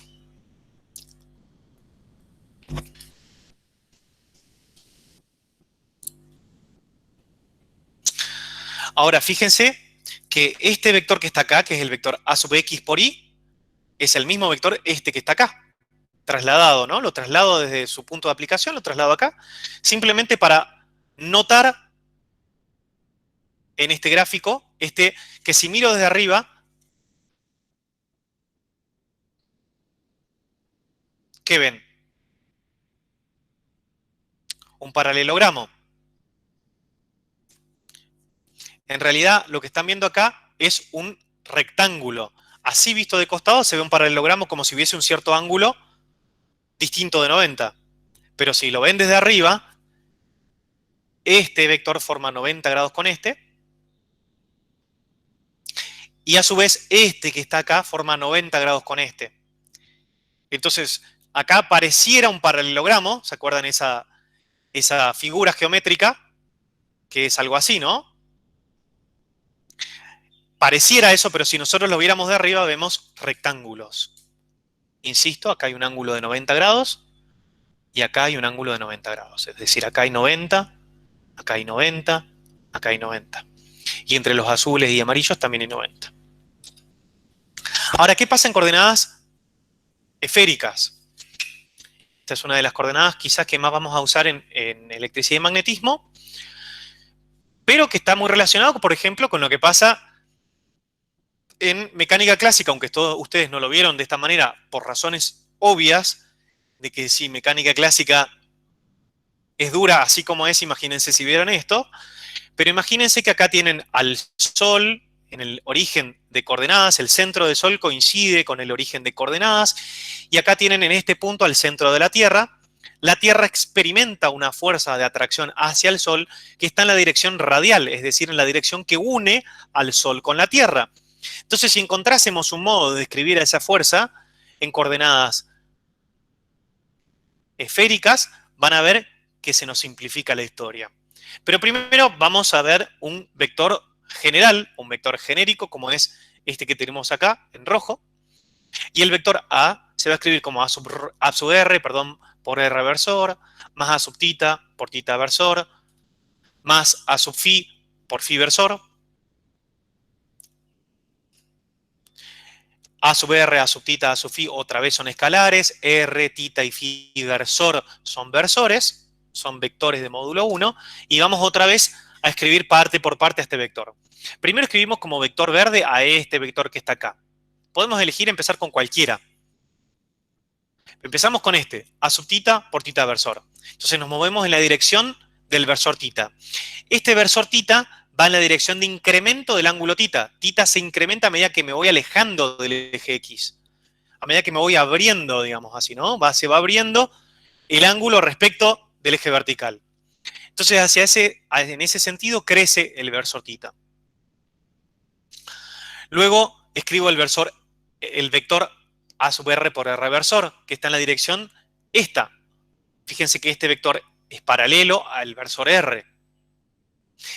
Ahora, fíjense que este vector que está acá, que es el vector A sub x por y, es el mismo vector este que está acá. Trasladado, ¿no? Lo traslado desde su punto de aplicación, lo traslado acá, simplemente para notar en este gráfico, que si miro desde arriba, ¿qué ven? Un paralelogramo. En realidad, lo que están viendo acá es un rectángulo. Así visto de costado se ve un paralelogramo como si hubiese un cierto ángulo distinto de 90. Pero si lo ven desde arriba, este vector forma 90 grados con este. Y a su vez, este que está acá forma 90 grados con este. Entonces, acá pareciera un paralelogramo. ¿Se acuerdan esa figura geométrica? Que es algo así, ¿no? Pareciera eso, pero si nosotros lo viéramos de arriba, vemos rectángulos. Insisto, acá hay un ángulo de 90 grados y acá hay un ángulo de 90 grados. Es decir, acá hay 90, acá hay 90, acá hay 90. Y entre los azules y amarillos también hay 90. Ahora, ¿qué pasa en coordenadas esféricas? Esta es una de las coordenadas quizás que más vamos a usar en electricidad y magnetismo, pero que está muy relacionado, por ejemplo, con lo que pasa en mecánica clásica, aunque todos ustedes no lo vieron de esta manera por razones obvias, de que si mecánica clásica es dura así como es, imagínense si vieron esto, pero imagínense que acá tienen al Sol en el origen de coordenadas, el centro del Sol coincide con el origen de coordenadas, y acá tienen en este punto al centro de la Tierra, La Tierra experimenta una fuerza de atracción hacia el Sol que está en la dirección radial, es decir, en la dirección que une al Sol con la Tierra. Entonces, si encontrásemos un modo de describir a esa fuerza en coordenadas esféricas, van a ver que se nos simplifica la historia. Pero primero vamos a ver un vector general, un vector genérico, como es este que tenemos acá en rojo. Y el vector A se va a escribir como A sub R, perdón, por R versor, más A sub tita por tita versor, más A sub phi por phi versor. A sub R, A sub tita, A sub phi otra vez son escalares. R, tita y phi versor son versores, son vectores de módulo 1. Y vamos otra vez a escribir parte por parte a este vector. Primero escribimos como vector verde a este vector que está acá. Podemos elegir empezar con cualquiera. Empezamos con este, A sub tita por tita versor. Entonces nos movemos en la dirección del versor tita. Este versor tita va en la dirección de incremento del ángulo tita. Tita se incrementa a medida que me voy alejando del eje X. A medida que me voy abriendo, digamos así, ¿no? Se va abriendo el ángulo respecto del eje vertical. Entonces, en ese sentido crece el versor tita. Luego escribo el vector A sub R por R versor, que está en la dirección esta. Fíjense que este vector es paralelo al versor R.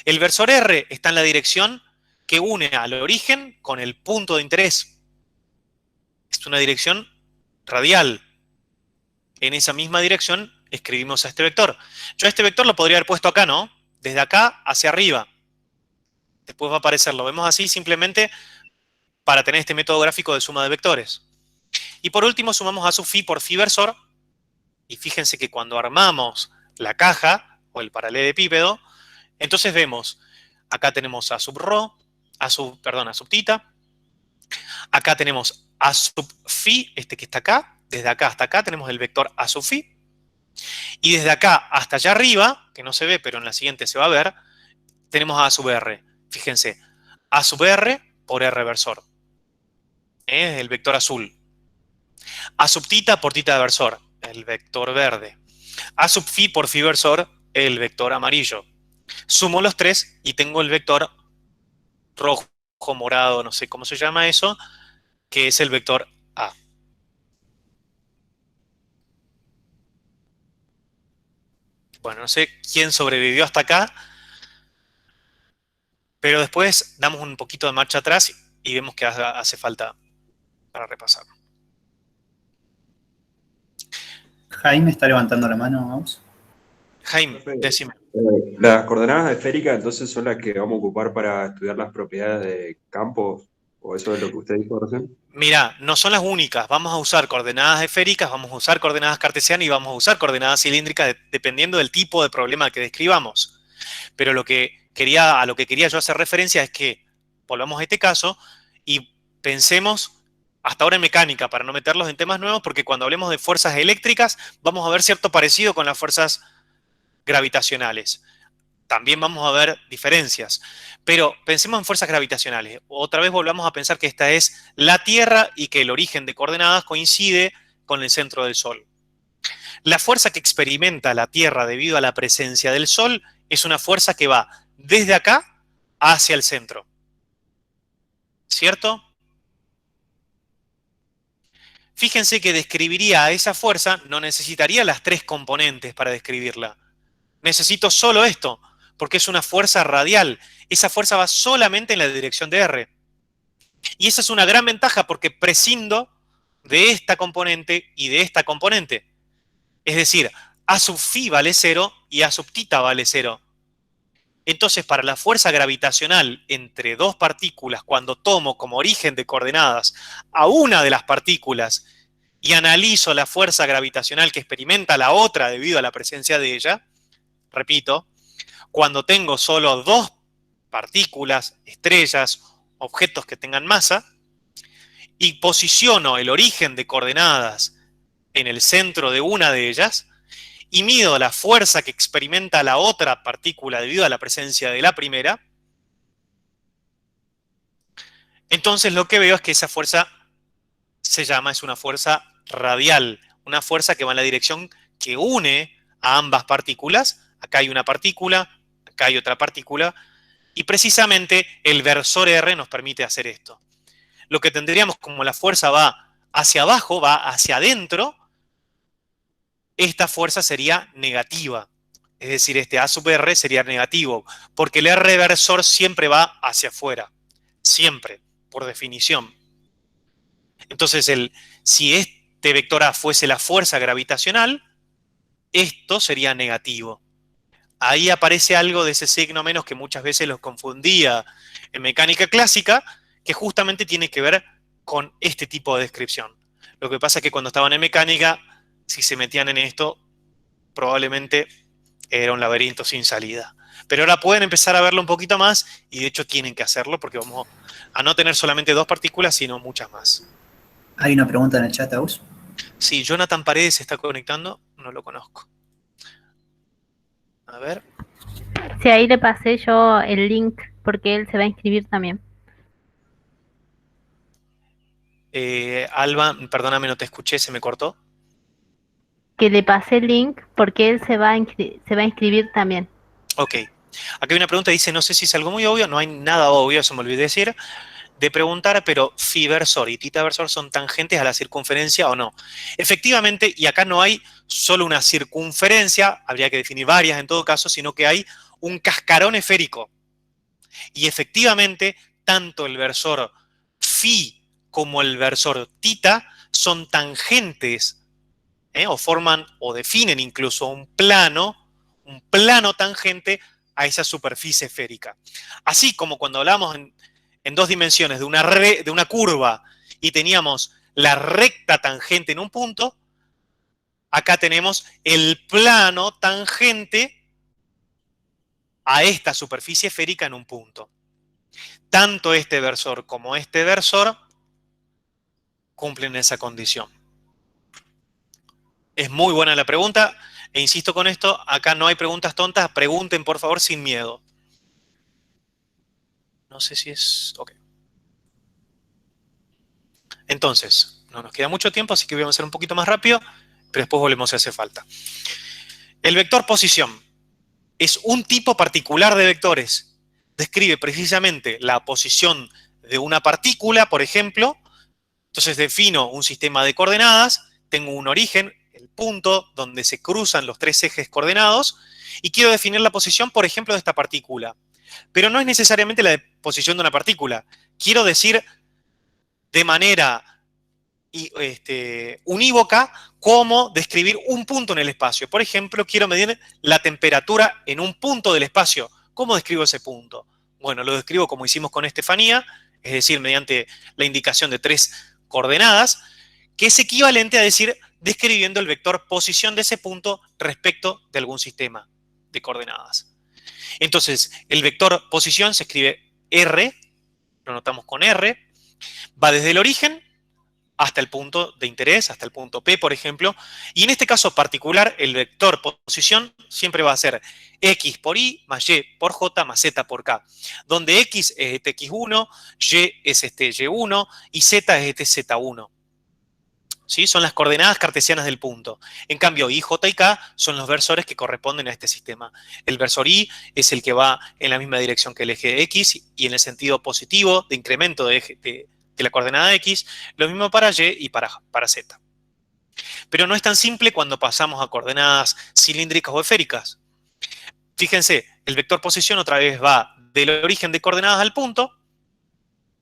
El versor R está en la dirección que une al origen con el punto de interés. Es una dirección radial. En esa misma dirección escribimos a este vector. Yo a este vector lo podría haber puesto acá, ¿no? Desde acá hacia arriba. Después va a aparecer, lo vemos así simplemente para tener este método gráfico de suma de vectores. Y por último sumamos A sub phi por phi versor. Y fíjense que cuando armamos la caja o el paralelepípedo, entonces vemos, acá tenemos A sub rho, A sub tita. Acá tenemos A sub phi, este que está acá. Desde acá hasta acá tenemos el vector A sub phi. Y desde acá hasta allá arriba, que no se ve, pero en la siguiente se va a ver, tenemos A sub R. Fíjense, A sub R por R versor. Es el vector azul. A sub tita por tita versor, el vector verde. A sub phi por phi versor, el vector amarillo. Sumo los tres y tengo el vector rojo, morado, no sé cómo se llama eso, que es el vector A. Bueno, no sé quién sobrevivió hasta acá, pero después damos un poquito de marcha atrás y vemos que hace falta para repasar. Jaime está levantando la mano, vamos. Jaime, decime. Las coordenadas esféricas entonces son las que vamos a ocupar para estudiar las propiedades de campos, o eso es lo que usted dijo recién. Mirá, no son las únicas. Vamos a usar coordenadas esféricas, vamos a usar coordenadas cartesianas y vamos a usar coordenadas cilíndricas dependiendo del tipo de problema que describamos. Pero a lo que quería yo hacer referencia es que volvamos a este caso y pensemos hasta ahora en mecánica para no meterlos en temas nuevos, porque cuando hablemos de fuerzas eléctricas vamos a ver cierto parecido con las fuerzas gravitacionales. También vamos a ver diferencias. Pero pensemos en fuerzas gravitacionales. Otra vez volvamos a pensar que esta es la Tierra y que el origen de coordenadas coincide con el centro del Sol. La fuerza que experimenta la Tierra debido a la presencia del Sol es una fuerza que va desde acá hacia el centro. ¿Cierto? Fíjense que describiría a esa fuerza, no necesitaría las tres componentes para describirla. Necesito solo esto, porque es una fuerza radial. Esa fuerza va solamente en la dirección de R. Y esa es una gran ventaja porque prescindo de esta componente y de esta componente. Es decir, A sub phi vale 0 y A sub tita vale 0. Entonces, para la fuerza gravitacional entre dos partículas, cuando tomo como origen de coordenadas a una de las partículas y analizo la fuerza gravitacional que experimenta la otra debido a la presencia de ella, repito, cuando tengo solo dos partículas, estrellas, objetos que tengan masa, y posiciono el origen de coordenadas en el centro de una de ellas, y mido la fuerza que experimenta la otra partícula debido a la presencia de la primera, entonces lo que veo es que esa fuerza es una fuerza radial, una fuerza que va en la dirección que une a ambas partículas. Acá hay una partícula, acá hay otra partícula, y precisamente el versor R nos permite hacer esto. Lo que tendríamos como la fuerza va hacia abajo, va hacia adentro, esta fuerza sería negativa. Es decir, este A sub R sería negativo, porque el R versor siempre va hacia afuera. Siempre, por definición. Entonces, si este vector A fuese la fuerza gravitacional, esto sería negativo. Ahí aparece algo de ese signo menos que muchas veces los confundía en mecánica clásica, que justamente tiene que ver con este tipo de descripción. Lo que pasa es que cuando estaban en mecánica, si se metían en esto, probablemente era un laberinto sin salida. Pero ahora pueden empezar a verlo un poquito más y de hecho tienen que hacerlo porque vamos a no tener solamente 2 partículas, sino muchas más. Hay una pregunta en el chat, Aus. Sí, Jonathan Paredes se está conectando, no lo conozco. A ver. Sí, ahí le pasé yo el link porque él se va a inscribir también. Alba, perdóname, no te escuché, se me cortó. Que le pasé el link porque él se va a inscribir también. Ok. Acá hay una pregunta, dice, no sé si es algo muy obvio, no hay nada obvio, eso me olvidé decir, de preguntar, pero phi versor y tita versor son tangentes a la circunferencia o no. Efectivamente, y acá no hay solo una circunferencia, habría que definir varias en todo caso, sino que hay un cascarón esférico. Y efectivamente, tanto el versor phi como el versor tita son tangentes, o forman o definen incluso un plano tangente a esa superficie esférica. Así como cuando hablamos en 2 dimensiones de una curva y teníamos la recta tangente en un punto, acá tenemos el plano tangente a esta superficie esférica en un punto. Tanto este versor como este versor cumplen esa condición. Es muy buena la pregunta, e insisto con esto, acá no hay preguntas tontas, pregunten por favor sin miedo. No sé si es... ok. Entonces, no nos queda mucho tiempo, así que voy a hacer un poquito más rápido, pero después volvemos si hace falta. El vector posición es un tipo particular de vectores. Describe precisamente la posición de una partícula, por ejemplo. Entonces defino un sistema de coordenadas, tengo un origen, el punto donde se cruzan los 3 ejes coordenados, y quiero definir la posición, por ejemplo, de esta partícula. Pero no es necesariamente la posición de una partícula. Quiero decir de manera unívoca cómo describir un punto en el espacio. Por ejemplo, quiero medir la temperatura en un punto del espacio. ¿Cómo describo ese punto? Bueno, lo describo como hicimos con Estefanía, es decir, mediante la indicación de 3 coordenadas, que es equivalente a decir describiendo el vector posición de ese punto respecto de algún sistema de coordenadas. Entonces, el vector posición se escribe R, lo notamos con R, va desde el origen hasta el punto de interés, hasta el punto P, por ejemplo, y en este caso particular, el vector posición siempre va a ser X por Y más Y por J más Z por K, donde X es este X1, Y es este Y1 y Z es este Z1. ¿Sí? Son las coordenadas cartesianas del punto. En cambio, I, J y K son los versores que corresponden a este sistema. El versor I es el que va en la misma dirección que el eje X y en el sentido positivo de incremento de la coordenada X, lo mismo para Y y para Z. Pero no es tan simple cuando pasamos a coordenadas cilíndricas o esféricas. Fíjense, el vector posición otra vez va del origen de coordenadas al punto.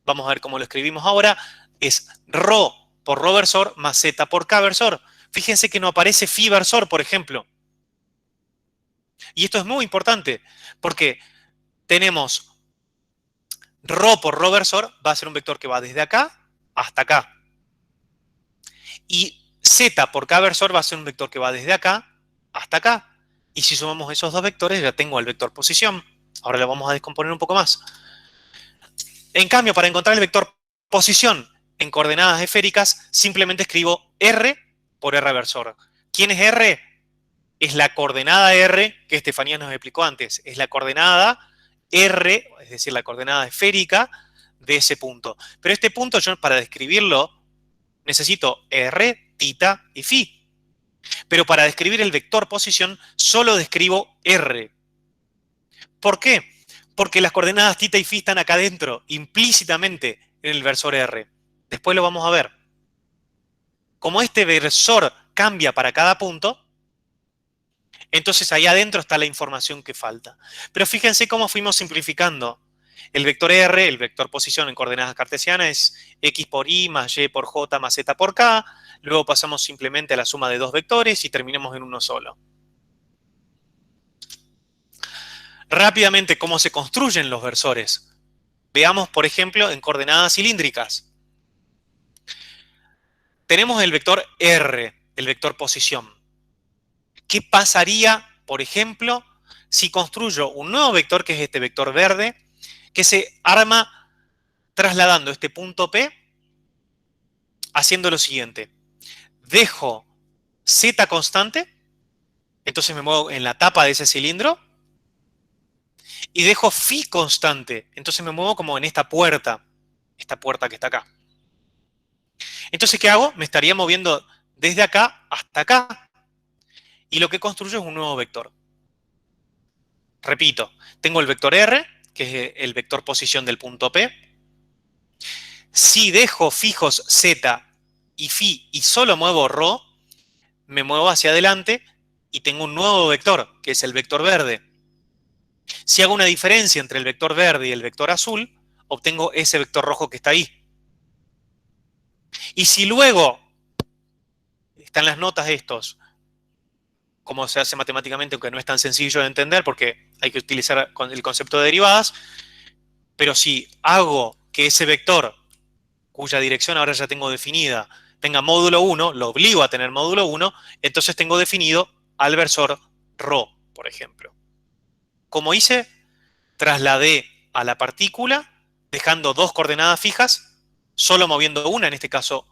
Vamos a ver cómo lo escribimos ahora. Es ρ por ρ versor más Z por K versor. Fíjense que no aparece phi versor, por ejemplo. Y esto es muy importante porque tenemos ρ por ρ versor, va a ser un vector que va desde acá hasta acá. Y Z por K versor va a ser un vector que va desde acá hasta acá. Y si sumamos esos 2 vectores, ya tengo el vector posición. Ahora lo vamos a descomponer un poco más. En cambio, para encontrar el vector posición en coordenadas esféricas, simplemente escribo R por R versor. ¿Quién es R? Es la coordenada R que Estefanía nos explicó antes. Es la coordenada R, es decir, la coordenada esférica de ese punto. Pero este punto, yo para describirlo, necesito R, tita y phi. Pero para describir el vector posición, solo describo R. ¿Por qué? Porque las coordenadas θ y φ están acá adentro, implícitamente en el versor R. Después lo vamos a ver. Como este versor cambia para cada punto, entonces ahí adentro está la información que falta. Pero fíjense cómo fuimos simplificando. El vector R, el vector posición en coordenadas cartesianas, es x por y más y por j más z por k. Luego pasamos simplemente a la suma de dos vectores y terminamos en uno solo. Rápidamente, ¿cómo se construyen los versores? Veamos, por ejemplo, en coordenadas cilíndricas. Tenemos el vector R, el vector posición. ¿Qué pasaría, por ejemplo, si construyo un nuevo vector, que es este vector verde, que se arma trasladando este punto P, haciendo lo siguiente? Dejo Z constante, entonces me muevo en la tapa de ese cilindro, y dejo Φ constante, entonces me muevo como en esta puerta que está acá. Entonces, ¿qué hago? Me estaría moviendo desde acá hasta acá, y lo que construyo es un nuevo vector. Repito, tengo el vector R, que es el vector posición del punto P. Si dejo fijos Z y Φ y solo muevo ρ, me muevo hacia adelante y tengo un nuevo vector, que es el vector verde. Si hago una diferencia entre el vector verde y el vector azul, obtengo ese vector rojo que está ahí. Y si luego están las notas estos, como se hace matemáticamente, aunque no es tan sencillo de entender porque hay que utilizar el concepto de derivadas, pero si hago que ese vector, cuya dirección ahora ya tengo definida, tenga módulo 1, lo obligo a tener módulo 1, entonces tengo definido al versor ρ, por ejemplo. Como hice, trasladé a la partícula, dejando dos coordenadas fijas, solo moviendo una, en este caso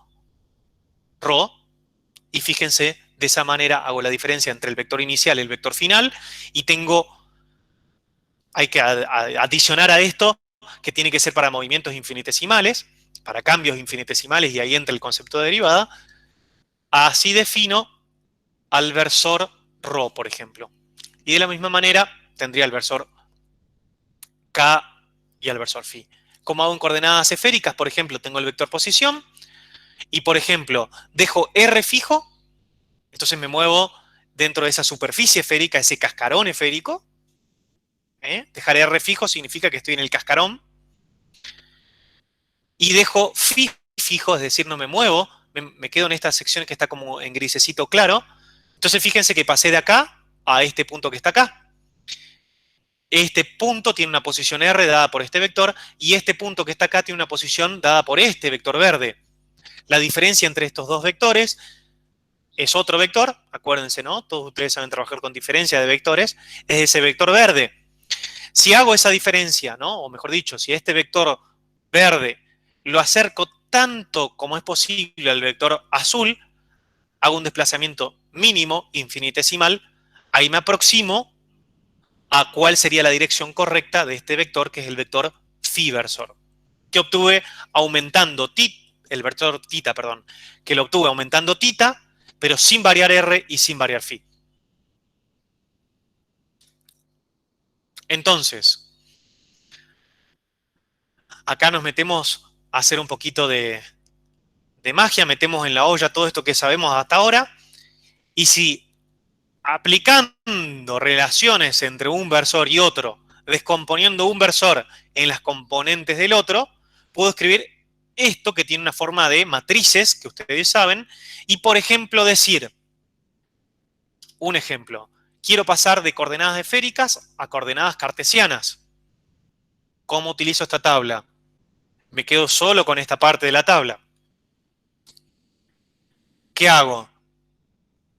ρ, y fíjense, de esa manera hago la diferencia entre el vector inicial y el vector final, y hay que adicionar a esto, que tiene que ser para movimientos infinitesimales, para cambios infinitesimales, y ahí entra el concepto de derivada. Así defino al versor ρ, por ejemplo. Y de la misma manera tendría el versor k y el versor φ. Como hago en coordenadas esféricas, por ejemplo, tengo el vector posición, y por ejemplo, dejo R fijo, entonces me muevo dentro de esa superficie esférica, ese cascarón esférico. Dejar R fijo significa que estoy en el cascarón. Y dejo Φ fijo, es decir, no me muevo, me quedo en esta sección que está como en grisecito claro. Entonces fíjense que pasé de acá a este punto que está acá. Este punto tiene una posición R dada por este vector, y este punto que está acá tiene una posición dada por este vector verde. La diferencia entre estos dos vectores es otro vector, acuérdense, ¿no? Todos ustedes saben trabajar con diferencia de vectores, es ese vector verde. Si hago esa diferencia, ¿no? O mejor dicho, si este vector verde lo acerco tanto como es posible al vector azul, hago un desplazamiento mínimo, infinitesimal, ahí me aproximo a cuál sería la dirección correcta de este vector, que es el vector Φ versor, que obtuve aumentando el vector θ, perdón, que lo obtuve aumentando θ, pero sin variar R y sin variar Φ. Entonces, acá nos metemos a hacer un poquito de magia, metemos en la olla todo esto que sabemos hasta ahora, y si aplicando relaciones entre un versor y otro, descomponiendo un versor en las componentes del otro, puedo escribir esto que tiene una forma de matrices, que ustedes saben, y por ejemplo decir, un ejemplo, quiero pasar de coordenadas esféricas a coordenadas cartesianas. ¿Cómo utilizo esta tabla? Me quedo solo con esta parte de la tabla. ¿Qué hago?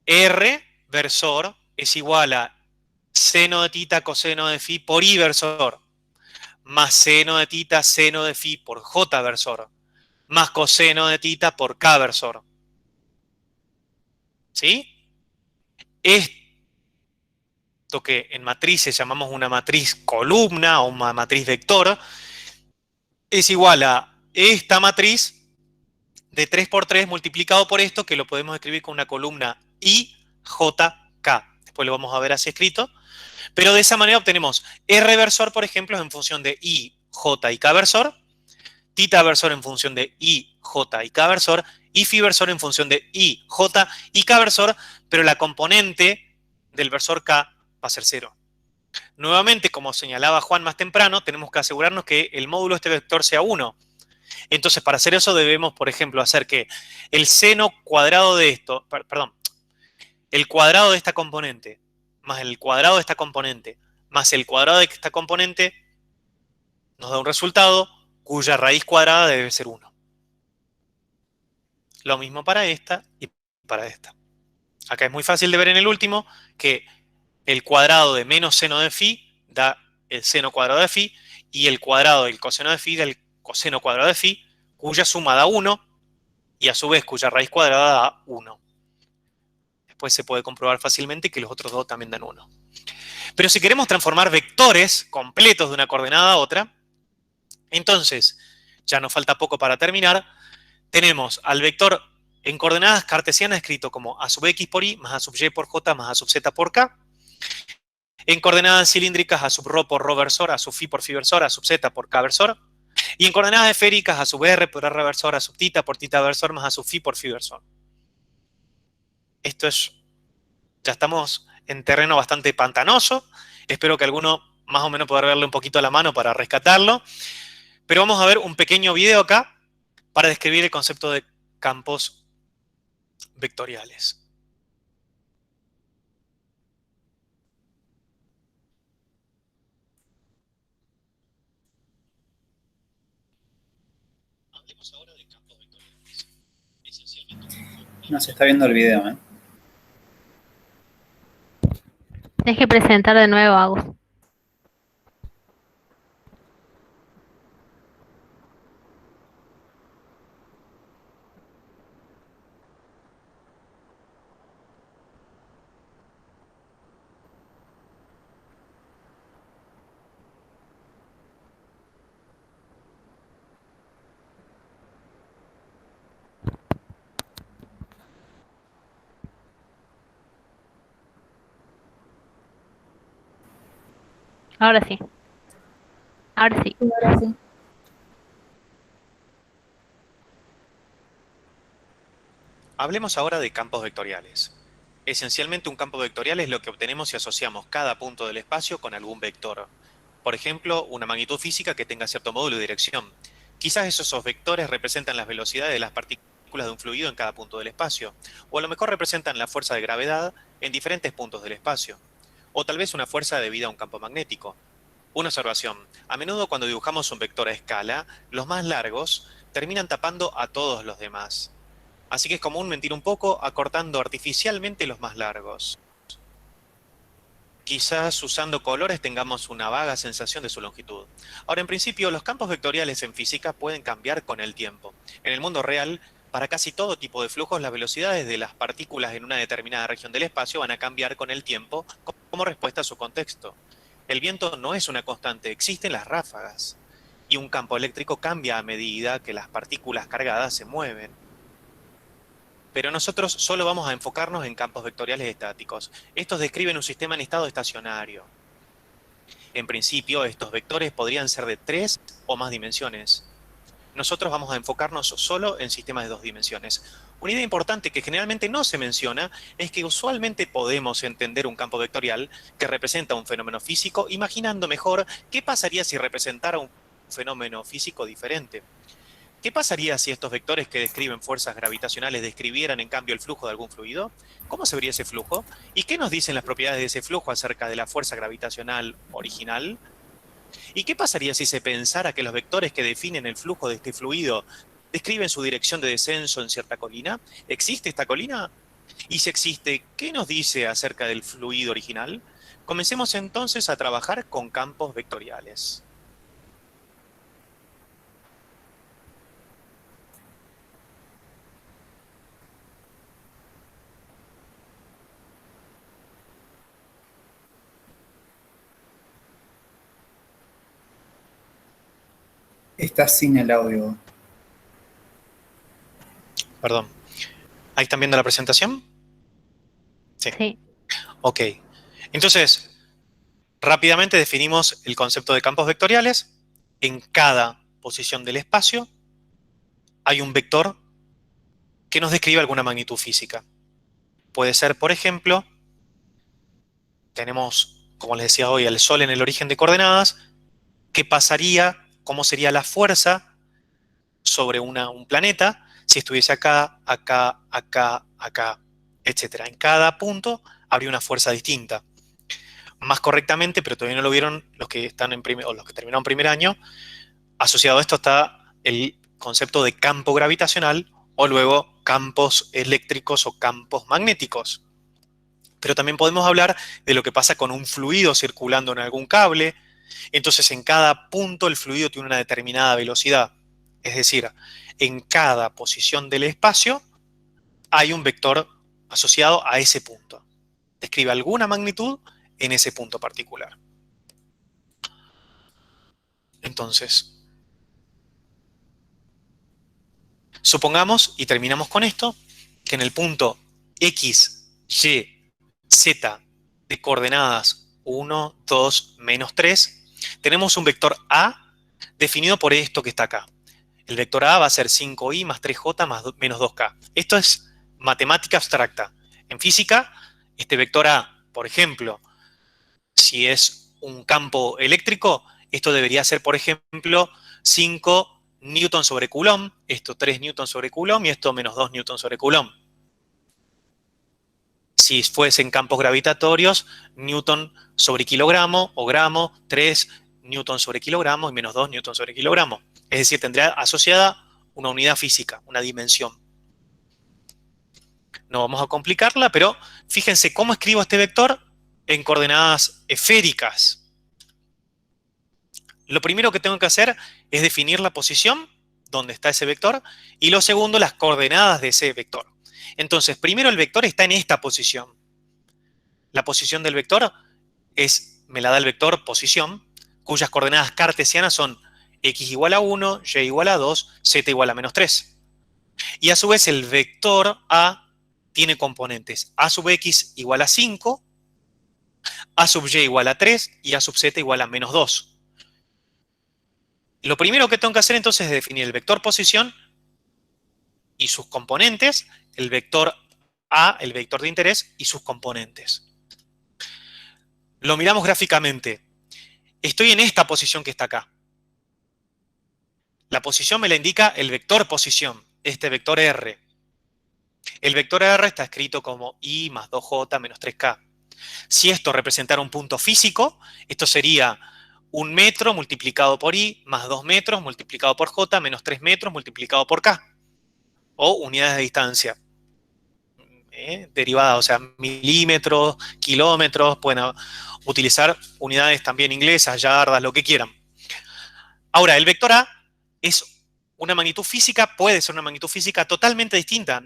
R versor es igual a seno de θ coseno de Φ por I versor, más seno de θ seno de Φ por J versor, más coseno de θ por K versor. ¿Sí? Esto que en matrices llamamos una matriz columna o una matriz vector, es igual a esta matriz de 3 por 3 multiplicado por esto, que lo podemos escribir con una columna I J, K. Después lo vamos a ver así escrito. Pero de esa manera obtenemos R versor, por ejemplo, en función de I, J y K versor. Tita versor en función de I, J y K versor. Y Phi versor en función de I, J y K versor. Pero la componente del versor K va a ser 0. Nuevamente, como señalaba Juan más temprano, tenemos que asegurarnos que el módulo de este vector sea 1. Entonces, para hacer eso debemos, por ejemplo, hacer que el seno cuadrado de esto, perdón, el cuadrado de esta componente más el cuadrado de esta componente más el cuadrado de esta componente nos da un resultado cuya raíz cuadrada debe ser 1. Lo mismo para esta y para esta. Acá es muy fácil de ver en el último que el cuadrado de menos seno de phi da el seno cuadrado de phi y el cuadrado del coseno de phi da el coseno cuadrado de phi, cuya suma da 1 y a su vez cuya raíz cuadrada da 1. Después se puede comprobar fácilmente que los otros dos también dan 1. Pero si queremos transformar vectores completos de una coordenada a otra, entonces, ya nos falta poco para terminar, tenemos al vector en coordenadas cartesianas escrito como a sub x por y más a sub y por j más a sub z por k. En coordenadas cilíndricas a sub rho por rho versor, a sub phi por phi versor, a sub z por k versor. Y en coordenadas esféricas a sub r por r versor, a sub tita por tita versor más a sub phi por phi versor. Esto es, ya estamos en terreno bastante pantanoso. Espero que alguno más o menos pueda verle un poquito a la mano para rescatarlo. Pero vamos a ver un pequeño video acá para describir el concepto de campos vectoriales. Hablemos ahora de campos vectoriales. No se está viendo el video, ¿eh? Deje presentar de nuevo, Agus. Ahora sí. Ahora sí. Ahora sí. Hablemos ahora de campos vectoriales. Esencialmente un campo vectorial es lo que obtenemos si asociamos cada punto del espacio con algún vector. Por ejemplo, una magnitud física que tenga cierto módulo de dirección. Quizás esos vectores representan las velocidades de las partículas de un fluido en cada punto del espacio. O a lo mejor representan la fuerza de gravedad en diferentes puntos del espacio. O tal vez una fuerza debida a un campo magnético. Una observación. A menudo cuando dibujamos un vector a escala, los más largos terminan tapando a todos los demás. Así que es común mentir un poco acortando artificialmente los más largos. Quizás usando colores tengamos una vaga sensación de su longitud. Ahora, en principio, los campos vectoriales en física pueden cambiar con el tiempo. En el mundo real, para casi todo tipo de flujos, las velocidades de las partículas en una determinada región del espacio van a cambiar con el tiempo como respuesta a su contexto. El viento no es una constante, existen las ráfagas. Y un campo eléctrico cambia a medida que las partículas cargadas se mueven. Pero nosotros solo vamos a enfocarnos en campos vectoriales estáticos. Estos describen un sistema en estado estacionario. En principio, estos vectores podrían ser de 3 o más dimensiones. Nosotros vamos a enfocarnos solo en sistemas de 2 dimensiones. Una idea importante que generalmente no se menciona es que usualmente podemos entender un campo vectorial que representa un fenómeno físico imaginando mejor qué pasaría si representara un fenómeno físico diferente. ¿Qué pasaría si estos vectores que describen fuerzas gravitacionales describieran en cambio el flujo de algún fluido? ¿Cómo se vería ese flujo? ¿Y qué nos dicen las propiedades de ese flujo acerca de la fuerza gravitacional original? ¿Y qué pasaría si se pensara que los vectores que definen el flujo de este fluido describen su dirección de descenso en cierta colina? ¿Existe esta colina? Y si existe, ¿qué nos dice acerca del fluido original? Comencemos entonces a trabajar con campos vectoriales. Está sin el audio. Perdón. ¿Ahí están viendo la presentación? Sí. Ok. Entonces, rápidamente definimos el concepto de campos vectoriales. En cada posición del espacio hay un vector que nos describe alguna magnitud física. Puede ser, por ejemplo, tenemos, como les decía hoy, al Sol en el origen de coordenadas. ¿Qué pasaría? ¿Cómo sería la fuerza sobre un planeta si estuviese acá, acá, acá, acá, etcétera? En cada punto habría una fuerza distinta. Más correctamente, pero todavía no lo vieron los que están o los que terminaron primer año, asociado a esto está el concepto de campo gravitacional o luego campos eléctricos o campos magnéticos. Pero también podemos hablar de lo que pasa con un fluido circulando en algún cable. Entonces, en cada punto el fluido tiene una determinada velocidad. Es decir, en cada posición del espacio hay un vector asociado a ese punto. Describe alguna magnitud en ese punto particular. Entonces, supongamos, y terminamos con esto, que en el punto X, Y, Z de coordenadas 1, 2, menos 3, tenemos un vector A definido por esto que está acá. El vector A va a ser 5i más 3j más menos 2k. Esto es matemática abstracta. En física, este vector A, por ejemplo, si es un campo eléctrico, esto debería ser, por ejemplo, 5 newton sobre coulomb, esto 3 newton sobre coulomb y esto menos 2 newton sobre coulomb. Si fuesen campos gravitatorios, newton sobre kilogramo o gramo, 3 newton sobre kilogramo y menos 2 newton sobre kilogramo. Es decir, tendría asociada una unidad física, una dimensión. No vamos a complicarla, pero fíjense cómo escribo este vector en coordenadas esféricas. Lo primero que tengo que hacer es definir la posición donde está ese vector y lo segundo, las coordenadas de ese vector. Entonces, primero el vector está en esta posición. La posición del vector me la da el vector posición, cuyas coordenadas cartesianas son x igual a 1, y igual a 2, z igual a menos 3. Y a su vez el vector A tiene componentes a sub x igual a 5, a sub y igual a 3 y a sub z igual a menos 2. Lo primero que tengo que hacer entonces es definir el vector posición y sus componentes, el vector A, el vector de interés y sus componentes. Lo miramos gráficamente. Estoy en esta posición que está acá. La posición me la indica el vector posición, este vector R. El vector R está escrito como I más 2J menos 3K. Si esto representara un punto físico, esto sería 1 metro multiplicado por I más 2 metros multiplicado por J menos 3 metros multiplicado por K. O unidades de distancia. Derivadas, o sea, milímetros, kilómetros, pueden utilizar unidades también inglesas, yardas, lo que quieran. Ahora, el vector A es una magnitud física, puede ser una magnitud física totalmente distinta.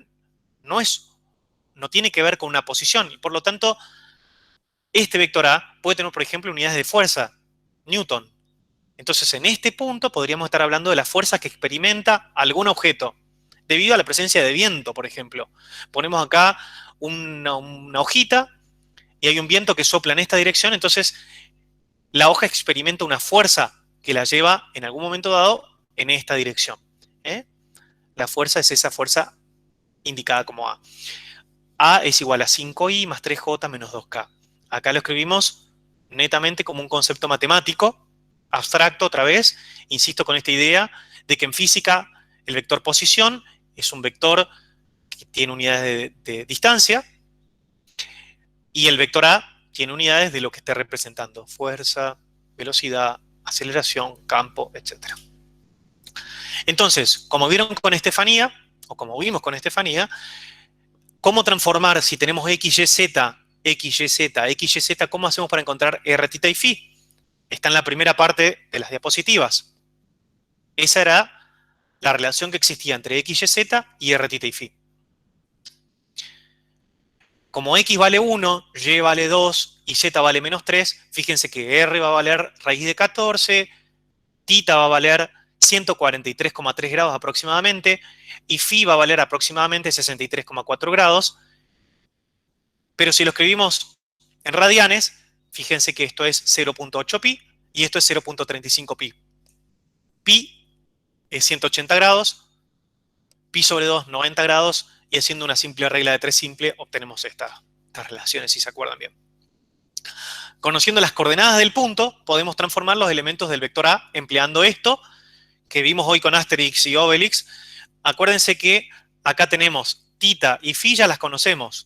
No tiene que ver con una posición. Y por lo tanto, este vector A puede tener, por ejemplo, unidades de fuerza, Newton. Entonces, en este punto podríamos estar hablando de la fuerza que experimenta algún objeto, debido a la presencia de viento, por ejemplo. Ponemos acá una hojita y hay un viento que sopla en esta dirección, entonces la hoja experimenta una fuerza que la lleva en algún momento dado en esta dirección. La fuerza es esa fuerza indicada como A. A es igual a 5i más 3j menos 2k. Acá lo escribimos netamente como un concepto matemático, abstracto otra vez, insisto con esta idea de que en física el vector posición es un vector que tiene unidades de distancia y el vector A tiene unidades de lo que esté representando, fuerza, velocidad, aceleración, campo, etc. Entonces, como vieron con Estefanía, o como vimos con Estefanía, ¿cómo transformar si tenemos x, y, z, x, y, z, x, y, z? ¿Cómo hacemos para encontrar r, θ y φ? Está en la primera parte de las diapositivas. Esa era la relación que existía entre x, y, z y r, θ y φ. Como x vale 1, y vale 2 y z vale menos 3, fíjense que r va a valer raíz de 14, θ va a valer 143,3 grados aproximadamente, y φ va a valer aproximadamente 63,4 grados. Pero si lo escribimos en radianes, fíjense que esto es 0.8 pi y esto es 0.35 pi. Pi es 180 grados, pi sobre 2, 90 grados, y haciendo una simple regla de 3 simple, obtenemos estas relaciones, si se acuerdan bien. Conociendo las coordenadas del punto, podemos transformar los elementos del vector A empleando esto que vimos hoy con Asterix y Obelix. Acuérdense que acá tenemos tita y phi, ya las conocemos.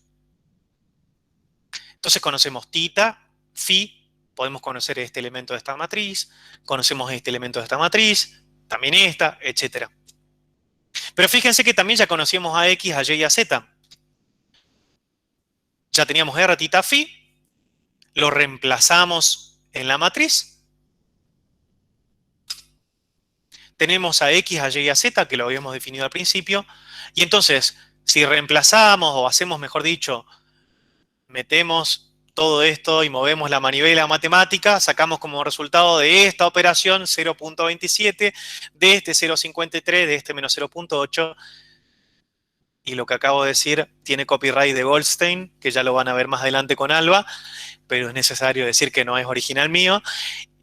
Entonces conocemos tita, phi, podemos conocer este elemento de esta matriz, conocemos este elemento de esta matriz, también esta, etc. Pero fíjense que también ya conocíamos a X, a Y y a Z. Ya teníamos R, tita, phi, lo reemplazamos en la matriz. Tenemos a X, a Y y a Z, que lo habíamos definido al principio. Y entonces, si reemplazamos, o hacemos, mejor dicho, metemos todo esto y movemos la manivela matemática, sacamos como resultado de esta operación 0.27, de este 0.53, de este menos 0.8. Y lo que acabo de decir tiene copyright de Goldstein, que ya lo van a ver más adelante con Alba, pero es necesario decir que no es original mío.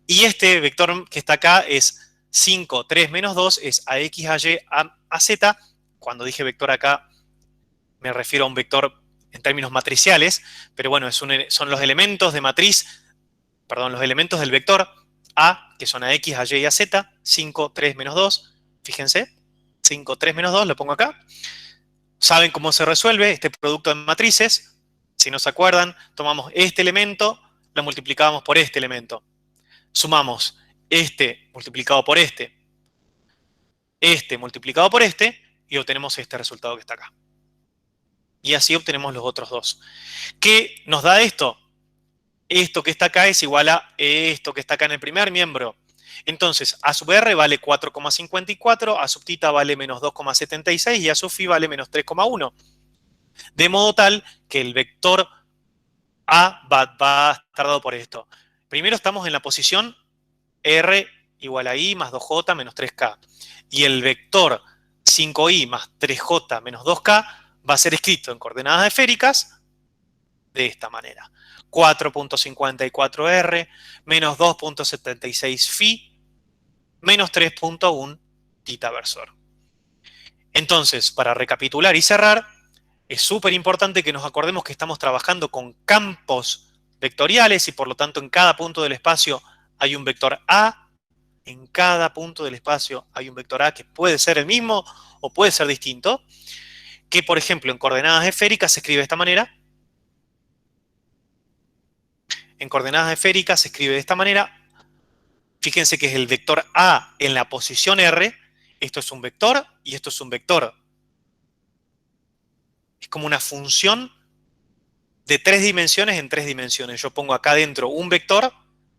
Y este vector que está acá es 5, 3, menos 2, es a X, a Y, a Z. Cuando dije vector acá, me refiero a un vector en términos matriciales, pero bueno, son los elementos de matriz, perdón, los elementos del vector A, que son a X, a Y y a Z, 5, 3, menos 2, fíjense, 5, 3, menos 2, lo pongo acá. ¿Saben cómo se resuelve este producto de matrices? Si no se acuerdan, tomamos este elemento, lo multiplicamos por este elemento. Sumamos este multiplicado por este multiplicado por este, y obtenemos este resultado que está acá. Y así obtenemos los otros dos. ¿Qué nos da esto? Esto que está acá es igual a esto que está acá en el primer miembro. Entonces, A sub R vale 4,54, A sub tita vale menos 2,76 y A sub phi vale menos 3,1. De modo tal que el vector A va a estar dado por esto. Primero estamos en la posición R igual a I más 2J menos 3K. Y el vector 5I más 3J menos 2K va a ser escrito en coordenadas esféricas de esta manera. 4.54R menos 2.76 phi menos 3.1 tita versor. Entonces, para recapitular y cerrar, es súper importante que nos acordemos que estamos trabajando con campos vectoriales y por lo tanto en cada punto del espacio hay un vector A. En cada punto del espacio hay un vector A que puede ser el mismo o puede ser distinto, que por ejemplo en coordenadas esféricas se escribe de esta manera. En coordenadas esféricas se escribe de esta manera. Fíjense que es el vector A en la posición R. Esto es un vector y esto es un vector. Es como una función de 3 dimensiones en 3 dimensiones. Yo pongo acá dentro un vector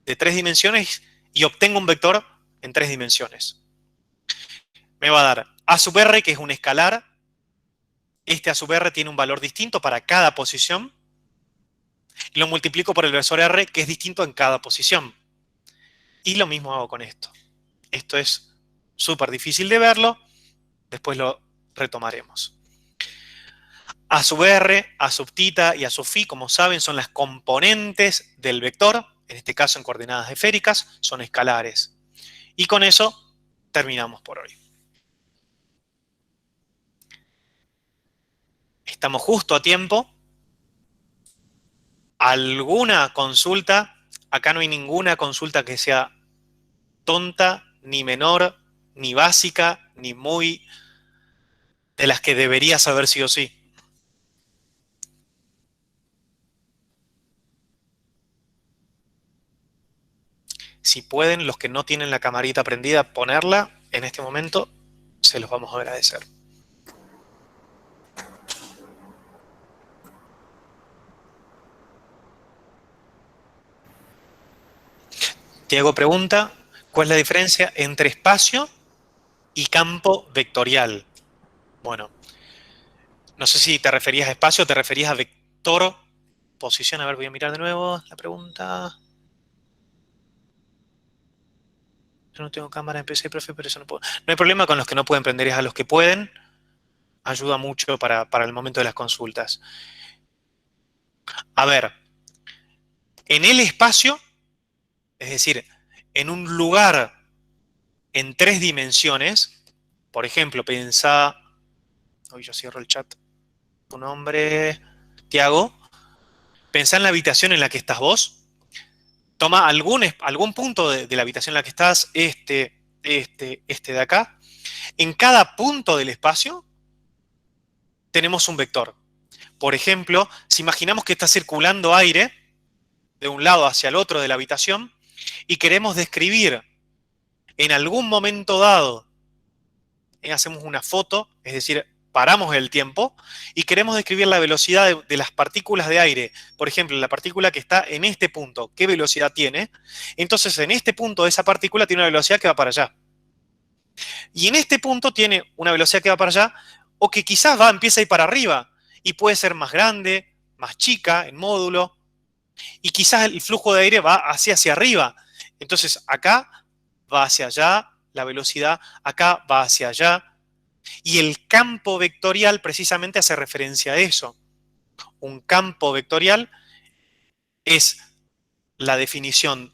de 3 dimensiones y obtengo un vector en 3 dimensiones. Me va a dar A sub R, que es un escalar. Este A sub R tiene un valor distinto para cada posición. Y lo multiplico por el versor R, que es distinto en cada posición. Y lo mismo hago con esto. Esto es súper difícil de verlo. Después lo retomaremos. A sub R, A sub tita y A sub phi, como saben, son las componentes del vector. En este caso, en coordenadas esféricas, son escalares. Y con eso terminamos por hoy. Estamos justo a tiempo. ¿Alguna consulta? Acá no hay ninguna consulta que sea tonta, ni menor, ni básica, ni muy de las que debería saber sí o sí. Si pueden, los que no tienen la camarita prendida, ponerla en este momento, se los vamos a agradecer. Diego pregunta, ¿cuál es la diferencia entre espacio y campo vectorial? Bueno, no sé si te referías a espacio o te referías a vector, posición. A ver, voy a mirar de nuevo la pregunta. Yo no tengo cámara en PC, profe, pero eso no puedo. No hay problema con los que no pueden prender, es a los que pueden. Ayuda mucho para el momento de las consultas. A ver, en el espacio, es decir, en un lugar en 3 dimensiones, por ejemplo, pensá, hoy yo cierro el chat, tu nombre, Tiago, pensá en la habitación en la que estás vos, toma algún punto de la habitación en la que estás, este de acá. En cada punto del espacio tenemos un vector. Por ejemplo, si imaginamos que está circulando aire de un lado hacia el otro de la habitación y queremos describir en algún momento dado, hacemos una foto, es decir, paramos el tiempo y queremos describir la velocidad de las partículas de aire. Por ejemplo, la partícula que está en este punto, ¿qué velocidad tiene? Entonces, en este punto de esa partícula tiene una velocidad que va para allá. Y en este punto tiene una velocidad que va para allá, o que quizás empieza a ir para arriba, y puede ser más grande, más chica, en módulo, y quizás el flujo de aire va hacia arriba. Entonces, acá va hacia allá, la velocidad, acá va hacia allá, y el campo vectorial precisamente hace referencia a eso. Un campo vectorial es la definición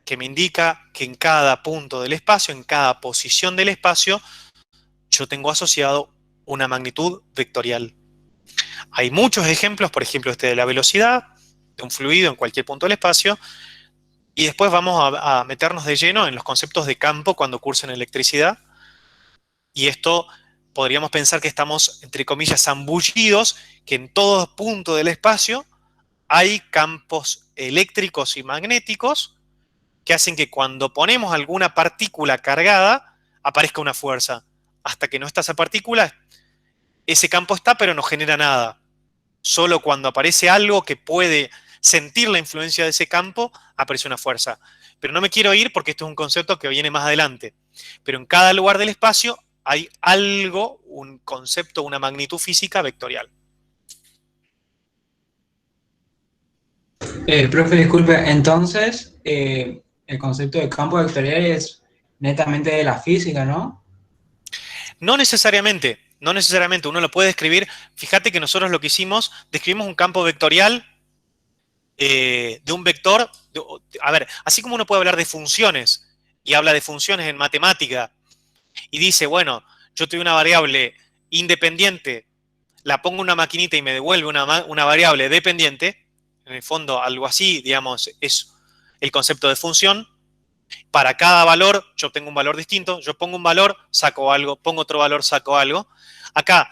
que me indica que en cada punto del espacio, en cada posición del espacio, yo tengo asociado una magnitud vectorial. Hay muchos ejemplos, por ejemplo, este de la velocidad de un fluido en cualquier punto del espacio, y después vamos a meternos de lleno en los conceptos de campo cuando cursen electricidad, y esto podríamos pensar que estamos, entre comillas, zambullidos, que en todo punto del espacio hay campos eléctricos y magnéticos que hacen que cuando ponemos alguna partícula cargada, aparezca una fuerza. Hasta que no está esa partícula, ese campo está, pero no genera nada. Solo cuando aparece algo que puede sentir la influencia de ese campo, aparece una fuerza. Pero no me quiero ir porque esto es un concepto que viene más adelante. Pero en cada lugar del espacio hay algo, un concepto, una magnitud física vectorial. Profe, disculpe, entonces el concepto de campo vectorial es netamente de la física, ¿no? No necesariamente, no necesariamente. Uno lo puede describir. Fíjate que nosotros lo que hicimos, describimos un campo vectorial de un vector. A ver, así como uno puede hablar de funciones y habla de funciones en matemática y dice, bueno, yo tengo una variable independiente, la pongo en una maquinita y me devuelve una variable dependiente, en el fondo algo así, digamos, es el concepto de función. Para cada valor yo obtengo un valor distinto, yo pongo un valor, saco algo, pongo otro valor, saco algo. Acá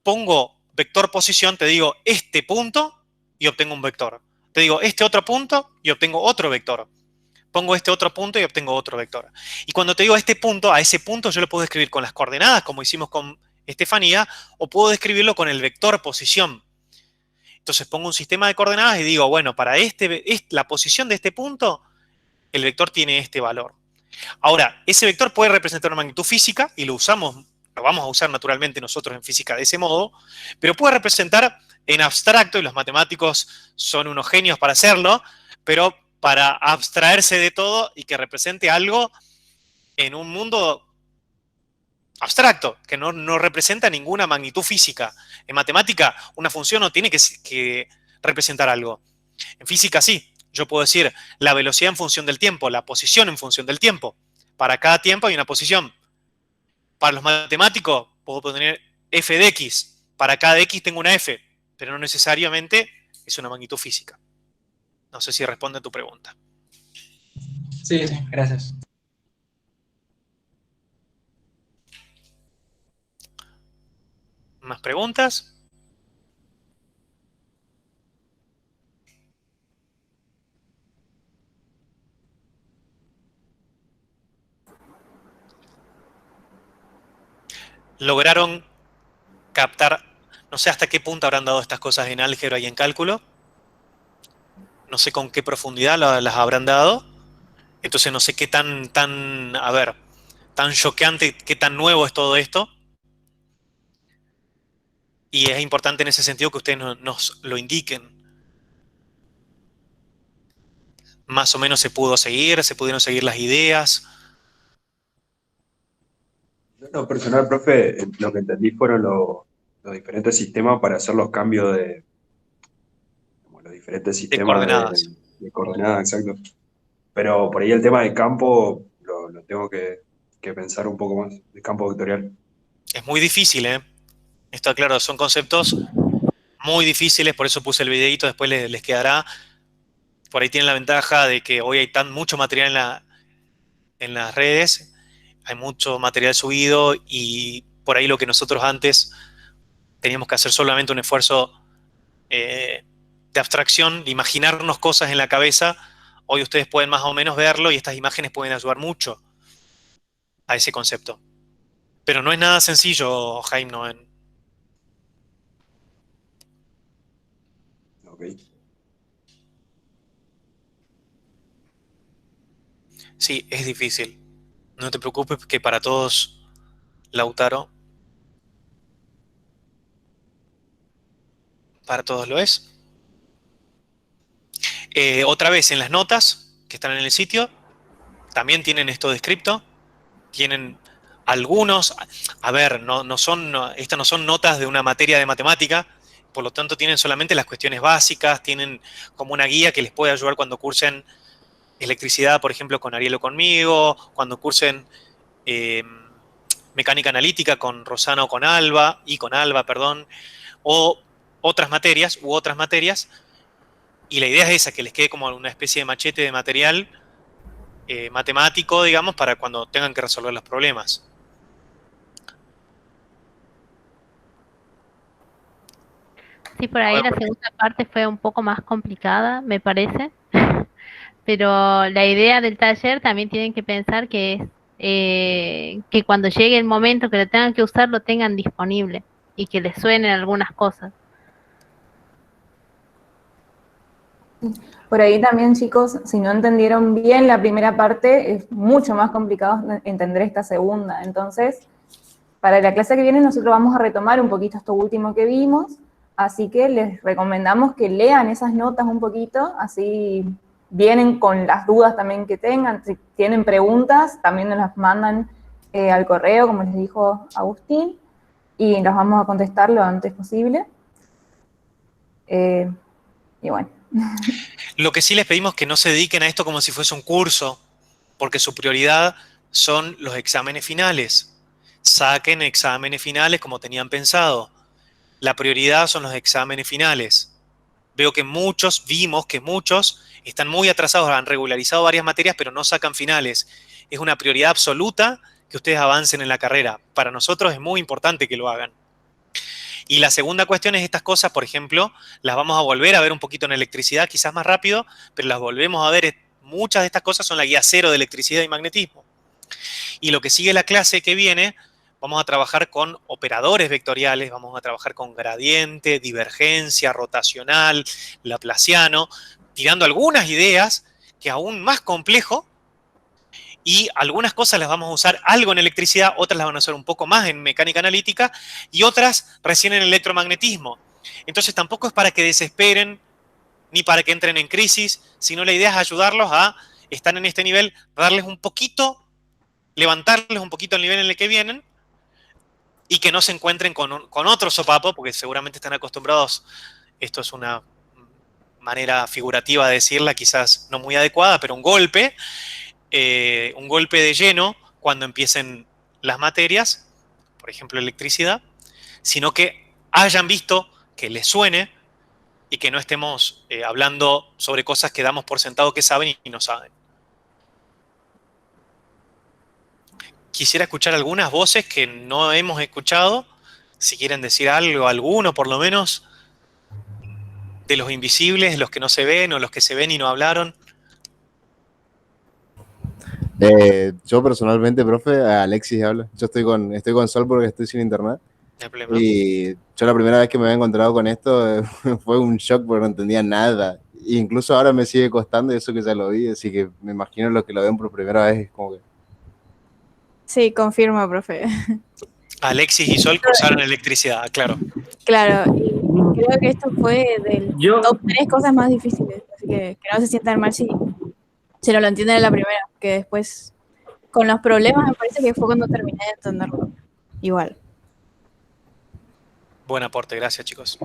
pongo vector posición, te digo este punto y obtengo un vector. Te digo este otro punto y obtengo otro vector. Pongo este otro punto y obtengo otro vector. Y cuando te digo este punto, a ese punto yo lo puedo escribir con las coordenadas, como hicimos con Estefanía, o puedo describirlo con el vector posición. Entonces pongo un sistema de coordenadas y digo, bueno, para la posición de este punto, el vector tiene este valor. Ahora, ese vector puede representar una magnitud física y lo vamos a usar naturalmente nosotros en física de ese modo, pero puede representar en abstracto, y los matemáticos son unos genios para hacerlo, pero para abstraerse de todo y que represente algo en un mundo abstracto, que no representa ninguna magnitud física. En matemática, una función no tiene que representar algo. En física sí. Yo puedo decir la velocidad en función del tiempo, la posición en función del tiempo. Para cada tiempo hay una posición. Para los matemáticos puedo poner f de x. Para cada x tengo una f, pero no necesariamente es una magnitud física. No sé si responde a tu pregunta. Sí, sí, gracias. ¿Más preguntas? ¿Lograron captar, no sé hasta qué punto habrán dado estas cosas en álgebra y en cálculo? No sé con qué profundidad las habrán dado. Entonces no sé qué a ver, tan choqueante, qué tan nuevo es todo esto. Y es importante en ese sentido que ustedes nos lo indiquen. Más o menos se pudieron seguir las ideas. No, personal, profe, lo que entendí fueron los diferentes sistemas para hacer los cambios los diferentes De sistemas coordenadas. de coordenadas, exacto. Pero por ahí el tema de campo lo tengo que pensar un poco más, de campo vectorial. Es muy difícil, ¿eh? Está claro, son conceptos muy difíciles, por eso puse el videito, después les quedará. Por ahí tienen la ventaja de que hoy hay mucho material en las redes, hay mucho material subido y por ahí lo que nosotros antes teníamos que hacer solamente un esfuerzo de abstracción, de imaginarnos cosas en la cabeza, hoy ustedes pueden más o menos verlo y estas imágenes pueden ayudar mucho a ese concepto. Pero no es nada sencillo, Jaime, ¿no? Ok. Sí, es difícil. No te preocupes que para todos, Lautaro, para todos lo es. Otra vez, en las notas que están en el sitio, también tienen esto descripto. Tienen algunos, a ver, estas no son notas de una materia de matemática, por lo tanto tienen solamente las cuestiones básicas, tienen como una guía que les puede ayudar cuando cursen electricidad, por ejemplo, con Ariel o conmigo, cuando cursen eh, mecánica analítica con Rosana o con Alba, perdón, o otras materias y la idea es esa, que les quede como una especie de machete de material matemático, digamos, para cuando tengan que resolver los problemas. Sí, por A ahí ver, la segunda parte fue un poco más complicada, me parece. Pero la idea del taller también tienen que pensar que es que cuando llegue el momento que lo tengan que usar, lo tengan disponible y que les suenen algunas cosas. Por ahí también, chicos, si no entendieron bien la primera parte, es mucho más complicado entender esta segunda. Entonces, para la clase que viene nosotros vamos a retomar un poquito esto último que vimos, así que les recomendamos que lean esas notas un poquito, así vienen con las dudas también que tengan. Si tienen preguntas, también nos las mandan al correo, como les dijo Agustín, y las vamos a contestar lo antes posible. Y bueno. lo que sí les pedimos es que no se dediquen a esto como si fuese un curso, porque su prioridad son los exámenes finales. Saquen exámenes finales como tenían pensado. La prioridad son los exámenes finales. Vimos que muchos están muy atrasados, han regularizado varias materias, pero no sacan finales. Es una prioridad absoluta que ustedes avancen en la carrera. Para nosotros es muy importante que lo hagan. Y la segunda cuestión es estas cosas, por ejemplo, las vamos a volver a ver un poquito en electricidad, quizás más rápido, pero las volvemos a ver. Muchas de estas cosas son la guía cero de electricidad y magnetismo. Y lo que sigue la clase que viene, vamos a trabajar con operadores vectoriales, vamos a trabajar con gradiente, divergencia, rotacional, laplaciano, tirando algunas ideas que aún más complejo, y algunas cosas las vamos a usar algo en electricidad, otras las van a usar un poco más en mecánica analítica y otras recién en electromagnetismo. Entonces tampoco es para que desesperen ni para que entren en crisis, sino la idea es ayudarlos a estar en este nivel, darles un poquito, levantarles un poquito el nivel en el que vienen y que no se encuentren con otro sopapo, porque seguramente están acostumbrados, esto es una manera figurativa de decirla, quizás no muy adecuada, pero un golpe de lleno cuando empiecen las materias, por ejemplo electricidad, sino que hayan visto, que les suene y que no estemos hablando sobre cosas que damos por sentado que saben y no saben. Quisiera escuchar algunas voces que no hemos escuchado, si quieren decir algo, alguno por lo menos, de los invisibles, los que no se ven o los que se ven y no hablaron. Yo personalmente, profe, Alexis habla. Yo estoy con Sol porque estoy sin internet. No hay problema. Y yo la primera vez que me había encontrado con esto fue un shock porque no entendía nada. E incluso ahora me sigue costando y eso que ya lo vi, así que me imagino los que lo ven por primera vez es como que... Sí, confirmo, profe. Alexis y Sol cursaron electricidad, claro. Claro, y creo que esto fue del top 3 cosas más difíciles, así que no se sientan mal si no lo entienden en la primera, que después con los problemas me parece que fue cuando terminé de entenderlo. Igual. Buen aporte, gracias chicos.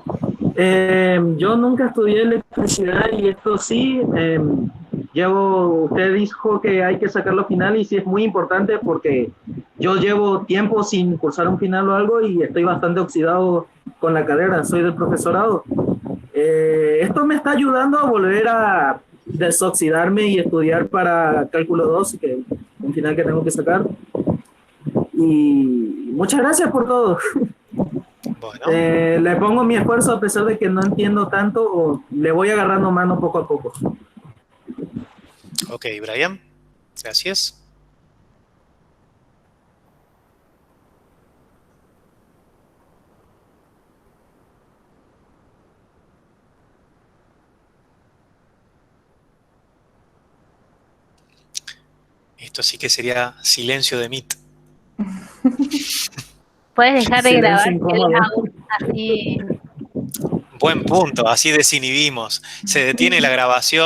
Yo nunca estudié electricidad y esto sí, usted dijo que hay que sacar los finales y sí es muy importante porque yo llevo tiempo sin cursar un final o algo y estoy bastante oxidado con la carrera, soy del profesorado. Esto me está ayudando a volver a desoxidarme y estudiar para cálculo 2, que es un final que tengo que sacar. Y muchas gracias por todo. Bueno. Le pongo mi esfuerzo a pesar de que no entiendo tanto, o le voy agarrando mano poco a poco. Ok, Brian, gracias. Esto sí que sería silencio de Meet. Puedes dejar de Silencio grabar, que incómodo. les hago así. Buen punto, así desinhibimos. Se detiene la grabación.